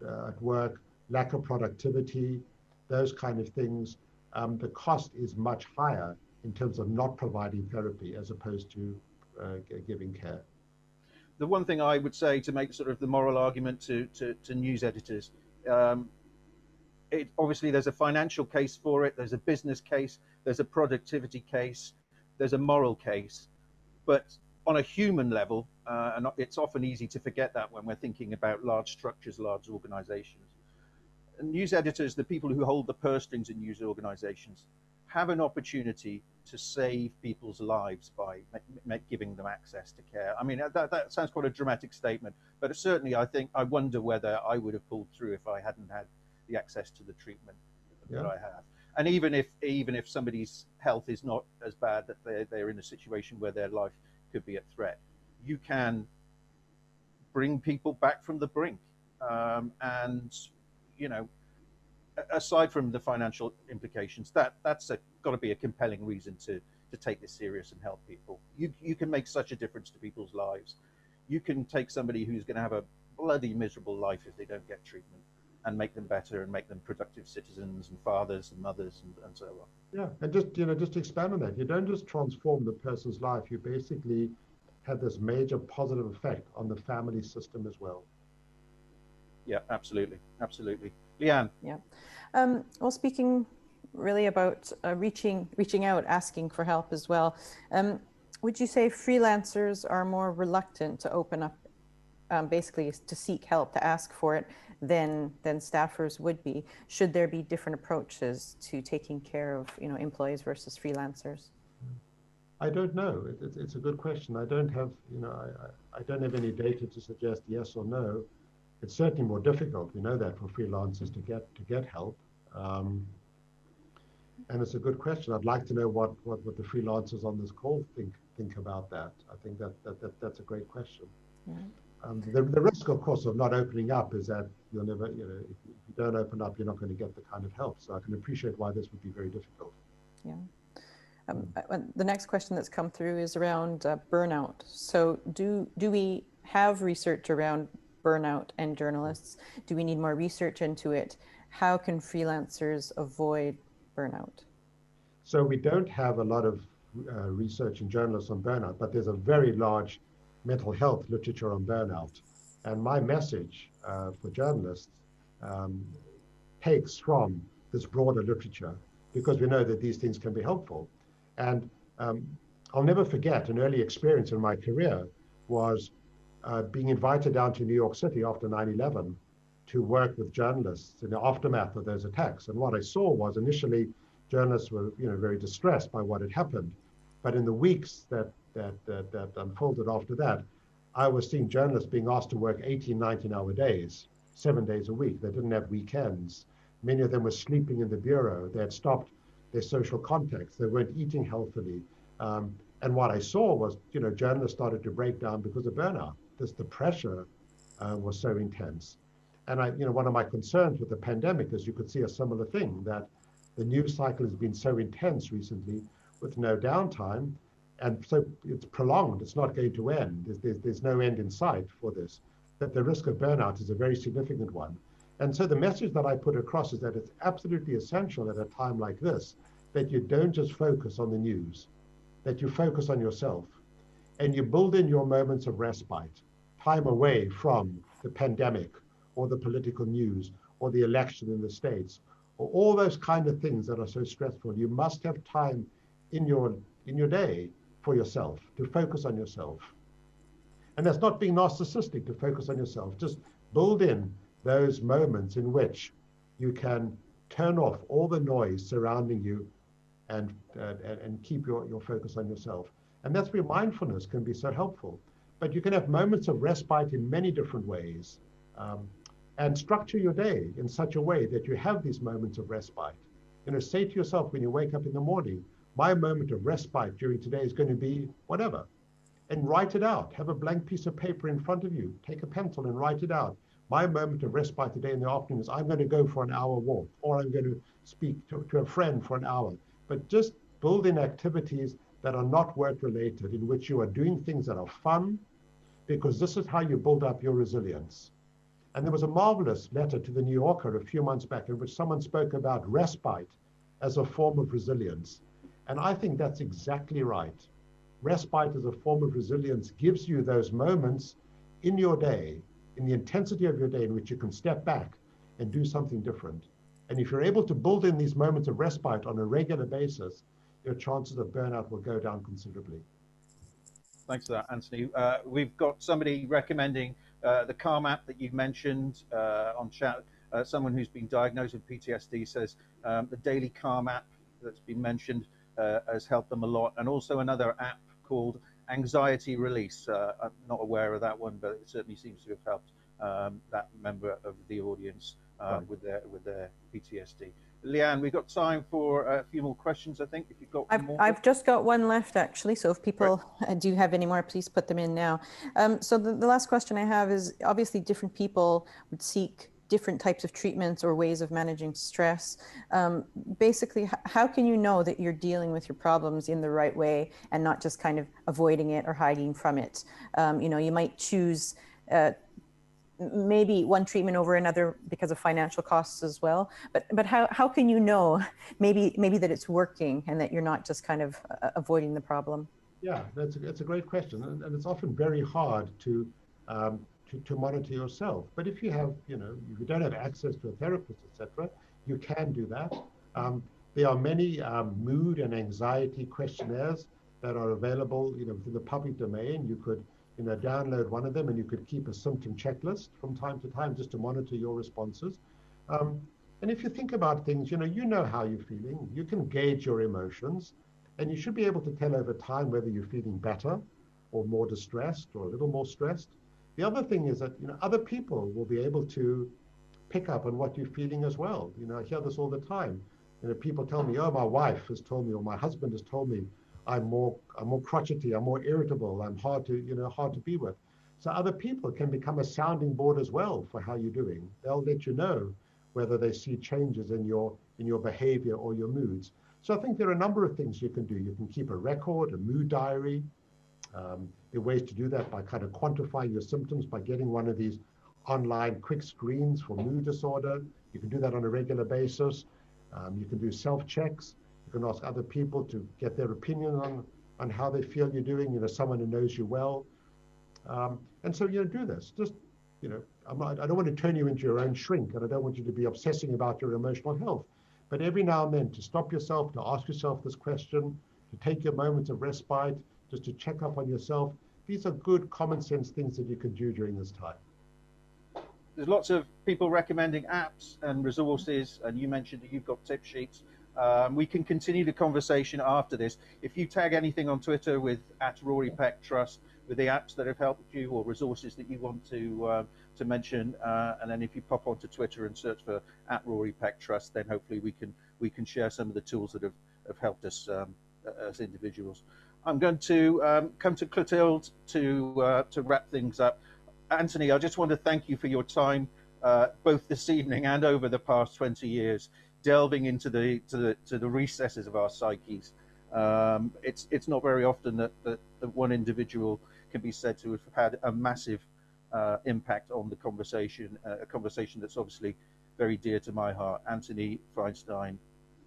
at work, lack of productivity, those kind of things, the cost is much higher in terms of not providing therapy as opposed to giving care. The one thing I would say to make sort of the moral argument to news editors, obviously there's a financial case for it, there's a business case, there's a productivity case, there's a moral case. But on a human level, and it's often easy to forget that when we're thinking about large structures, large organizations, news editors, the people who hold the purse strings in news organizations, have an opportunity to save people's lives by giving them access to care. I mean, that sounds quite a dramatic statement, but certainly I wonder whether I would have pulled through if I hadn't had the access to the treatment that I have. And even if somebody's health is not as bad that they're in a situation where their life could be at threat, you can bring people back from the brink. And aside from the financial implications, that's got to be a compelling reason to take this serious and help people. You can make such a difference to people's lives. You can take somebody who's going to have a bloody miserable life if they don't get treatment, and make them better and make them productive citizens and fathers and mothers and so on. Yeah, and just to expand on that, you don't just transform the person's life, you basically have this major positive effect on the family system as well. Yeah, absolutely. Leanne. Yeah. Well, speaking really about reaching out, asking for help as well, would you say freelancers are more reluctant to open up, basically to seek help, to ask for it, than staffers would be? Should there be different approaches to taking care of employees versus freelancers? I don't know. It's a good question. I don't have I don't have any data to suggest yes or no. It's certainly more difficult. We know that for freelancers to get help. And it's a good question. I'd like to know what the freelancers on this call think about that. I think that's a great question. Yeah. The risk, of course, of not opening up is that you'll never, if you don't open up, you're not going to get the kind of help. So I can appreciate why this would be very difficult. Yeah. The next question that's come through is around burnout. So do we have research around burnout and journalists? Do we need more research into it? How can freelancers avoid burnout? So we don't have a lot of research in journalists on burnout, but there's a very large mental health literature on burnout. And my message for journalists takes from this broader literature, because we know that these things can be helpful. And I'll never forget an early experience in my career was being invited down to New York City after 9/11 to work with journalists in the aftermath of those attacks. And what I saw was initially journalists were very distressed by what had happened. But in the weeks that unfolded after that, I was seeing journalists being asked to work 18, 19-hour days, 7 days a week. They didn't have weekends. Many of them were sleeping in the bureau. They had stopped their social contacts. They weren't eating healthily. And what I saw was, journalists started to break down because of burnout. The pressure was so intense. And one of my concerns with the pandemic is you could see a similar thing, that the news cycle has been so intense recently with no downtime. And so it's prolonged, it's not going to end. There's no end in sight for this, that the risk of burnout is a very significant one. And so the message that I put across is that it's absolutely essential at a time like this, that you don't just focus on the news, that you focus on yourself, and you build in your moments of respite, time away from the pandemic or the political news or the election in the States, or all those kind of things that are so stressful. You must have time in your day for yourself, to focus on yourself. And that's not being narcissistic, to focus on yourself. Just build in those moments in which you can turn off all the noise surrounding you and keep your focus on yourself. And that's where mindfulness can be so helpful. But you can have moments of respite in many different ways, and structure your day in such a way that you have these moments of respite. Say to yourself when you wake up in the morning, my moment of respite during today is going to be whatever. and write it out. Have a blank piece of paper in front of you. Take a pencil and write it out. My moment of respite today in the afternoon is I'm going to go for an hour walk, or I'm going to speak to a friend for an hour. But just build in activities that are not work related, in which you are doing things that are fun, because this is how you build up your resilience. And there was a marvelous letter to the New Yorker a few months back in which someone spoke about respite as a form of resilience. And I think that's exactly right. Respite as a form of resilience gives you those moments in your day, in the intensity of your day, in which you can step back and do something different. And if you're able to build in these moments of respite on a regular basis, your chances of burnout will go down considerably. Thanks for that, Anthony. We've got somebody recommending the Calm app that you've mentioned on chat. Someone who's been diagnosed with PTSD says the daily Calm app that's been mentioned has helped them a lot. And also another app called Anxiety Release. I'm not aware of that one, but it certainly seems to have helped that member of the audience with their PTSD. Leanne, we've got time for a few more questions, I think, if you've got more. I've just got one left, actually. So if people do have any more, please put them in now. So the last question I have is, obviously different people would seek different types of treatments or ways of managing stress. Basically, how can you know that you're dealing with your problems in the right way and not just kind of avoiding it or hiding from it? You know, you might choose maybe one treatment over another because of financial costs as well. But how can you know maybe that it's working and that you're not just kind of avoiding the problem? Yeah, that's a great question, and it's often very hard to monitor yourself. But if you have, if you don't have access to a therapist, etc., you can do that. There are many mood and anxiety questionnaires that are available, within the public domain. You could download one of them, and you could keep a symptom checklist from time to time just to monitor your responses. And if you think about things, you know how you're feeling. You can gauge your emotions, and you should be able to tell over time whether you're feeling better or more distressed or a little more stressed. The other thing is that other people will be able to pick up on what you're feeling as well. I hear this all the time. People tell me, "Oh, my wife has told me, or my husband has told me, I'm more crotchety, I'm more irritable, I'm hard to be with." So other people can become a sounding board as well for how you're doing. They'll let you know whether they see changes in your behavior or your moods. So I think there are a number of things you can do. You can keep a record, a mood diary. There are ways to do that by kind of quantifying your symptoms, by getting one of these online quick screens for mood disorder. You can do that on a regular basis. You can do self-checks. You can ask other people to get their opinion on how they feel you're doing, someone who knows you well. And so, do this. Just, I don't want to turn you into your own shrink, and I don't want you to be obsessing about your emotional health. But every now and then, to stop yourself, to ask yourself this question, to take your moments of respite, just to check up on yourself. These are good common sense things that you can do during this time. There's lots of people recommending apps and resources, and you mentioned that you've got tip sheets. We can continue the conversation after this. If you tag anything on Twitter with @Rory Peck Trust, with the apps that have helped you or resources that you want to mention, and then if you pop onto Twitter and search for @Rory Peck Trust, then hopefully we can share some of the tools that have helped us as individuals. I'm going to come to Clotilde to wrap things up. Anthony, I just want to thank you for your time, both this evening and over the past 20 years, delving into the recesses of our psyches. It's not very often that one individual can be said to have had a massive impact on the conversation, a conversation that's obviously very dear to my heart. Anthony Feinstein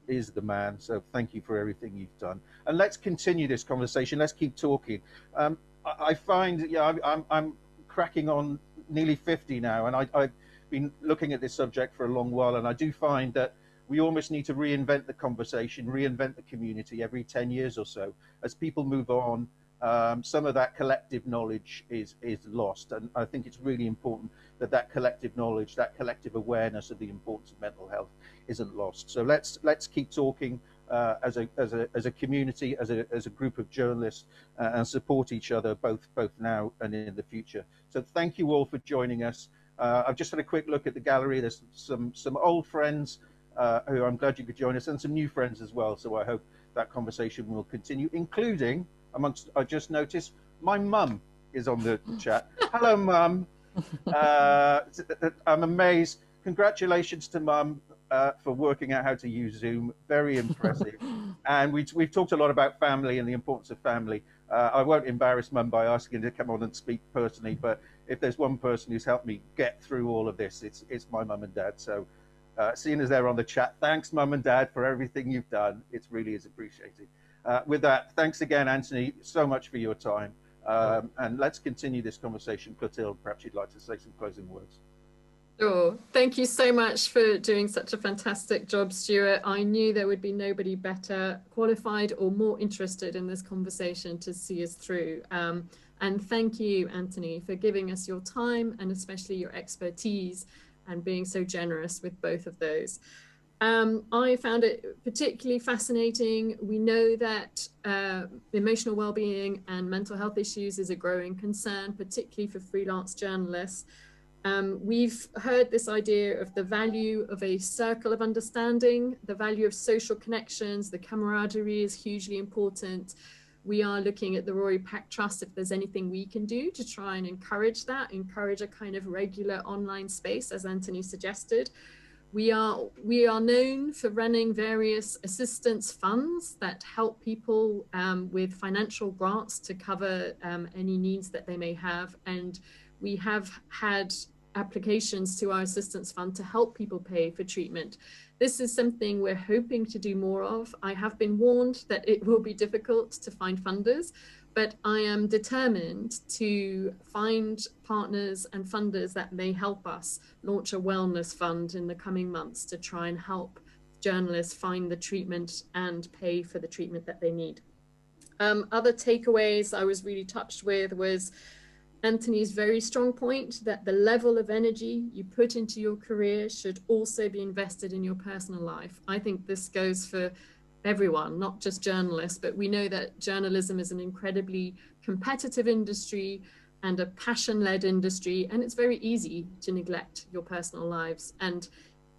is the man, so thank you for everything you've done. And let's continue this conversation. Let's keep talking. I find, I'm cracking on nearly 50 now, and I've been looking at this subject for a long while, and I do find that we almost need to reinvent the conversation, reinvent the community every 10 years or so. As people move on, some of that collective knowledge is lost, and I think it's really important that collective knowledge, that collective awareness of the importance of mental health isn't lost. So let's keep talking as a community, as a group of journalists, and support each other both now and in the future. So thank you all for joining us. I've just had a quick look at the gallery. There's some old friends who I'm glad you could join us, and some new friends as well. So I hope that conversation will continue, including amongst, I just noticed, My mum is on the chat. Hello, Mum. I'm amazed. Congratulations to Mum for working out how to use Zoom. Very impressive. And we've talked a lot about family and the importance of family. I won't embarrass Mum by asking her to come on and speak personally, but if there's one person who's helped me get through all of this, it's my Mum and Dad. So seeing as they're on the chat, thanks Mum and Dad for everything you've done. It really is appreciated. With that, thanks again, Anthony, so much for your time. And let's continue this conversation. Clotilde, perhaps you'd like to say some closing words. Sure. Thank you so much for doing such a fantastic job, Stuart. I knew there would be nobody better qualified or more interested in this conversation to see us through. And thank you, Anthony, for giving us your time and especially your expertise and being so generous with both of those. I found it particularly fascinating. We know that emotional well-being and mental health issues is a growing concern, particularly for freelance journalists. We've heard this idea of the value of a circle of understanding, the value of social connections, the camaraderie is hugely important. We are looking at the Rory Peck Trust if there's anything we can do to try and encourage that, encourage a kind of regular online space, as Anthony suggested. We are known for running various assistance funds that help people with financial grants to cover any needs that they may have. And we have had applications to our assistance fund to help people pay for treatment. This is something we're hoping to do more of. I have been warned that it will be difficult to find funders, but I am determined to find partners and funders that may help us launch a wellness fund in the coming months to try and help journalists find the treatment and pay for the treatment that they need. Other takeaways I was really touched with was Anthony's very strong point that the level of energy you put into your career should also be invested in your personal life. I think this goes for everyone, not just journalists, but we know that journalism is an incredibly competitive industry and a passion-led industry, and it's very easy to neglect your personal lives. And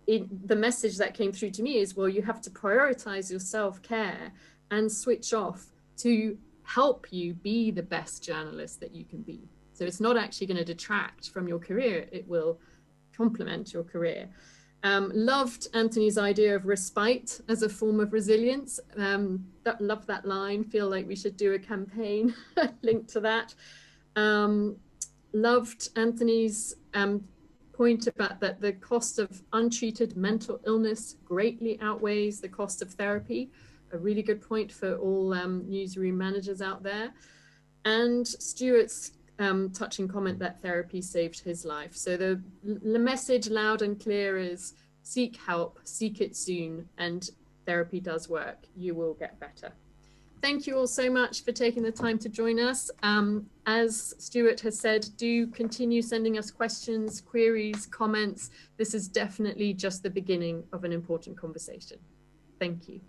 the message that came through to me is, well, you have to prioritize your self-care and switch off to help you be the best journalist that you can be. So it's not actually going to detract from your career, it will complement your career. Loved Anthony's idea of respite as a form of resilience. Love that line, feel like we should do a campaign linked to that. Loved Anthony's point about that the cost of untreated mental illness greatly outweighs the cost of therapy. A really good point for all newsroom managers out there. And Stuart's touching comment that therapy saved his life. So the message loud and clear is seek help, seek it soon, and therapy does work. You will get better. Thank you all so much for taking the time to join us. As Stuart has said, do continue sending us questions, queries, comments. This is definitely just the beginning of an important conversation. Thank you.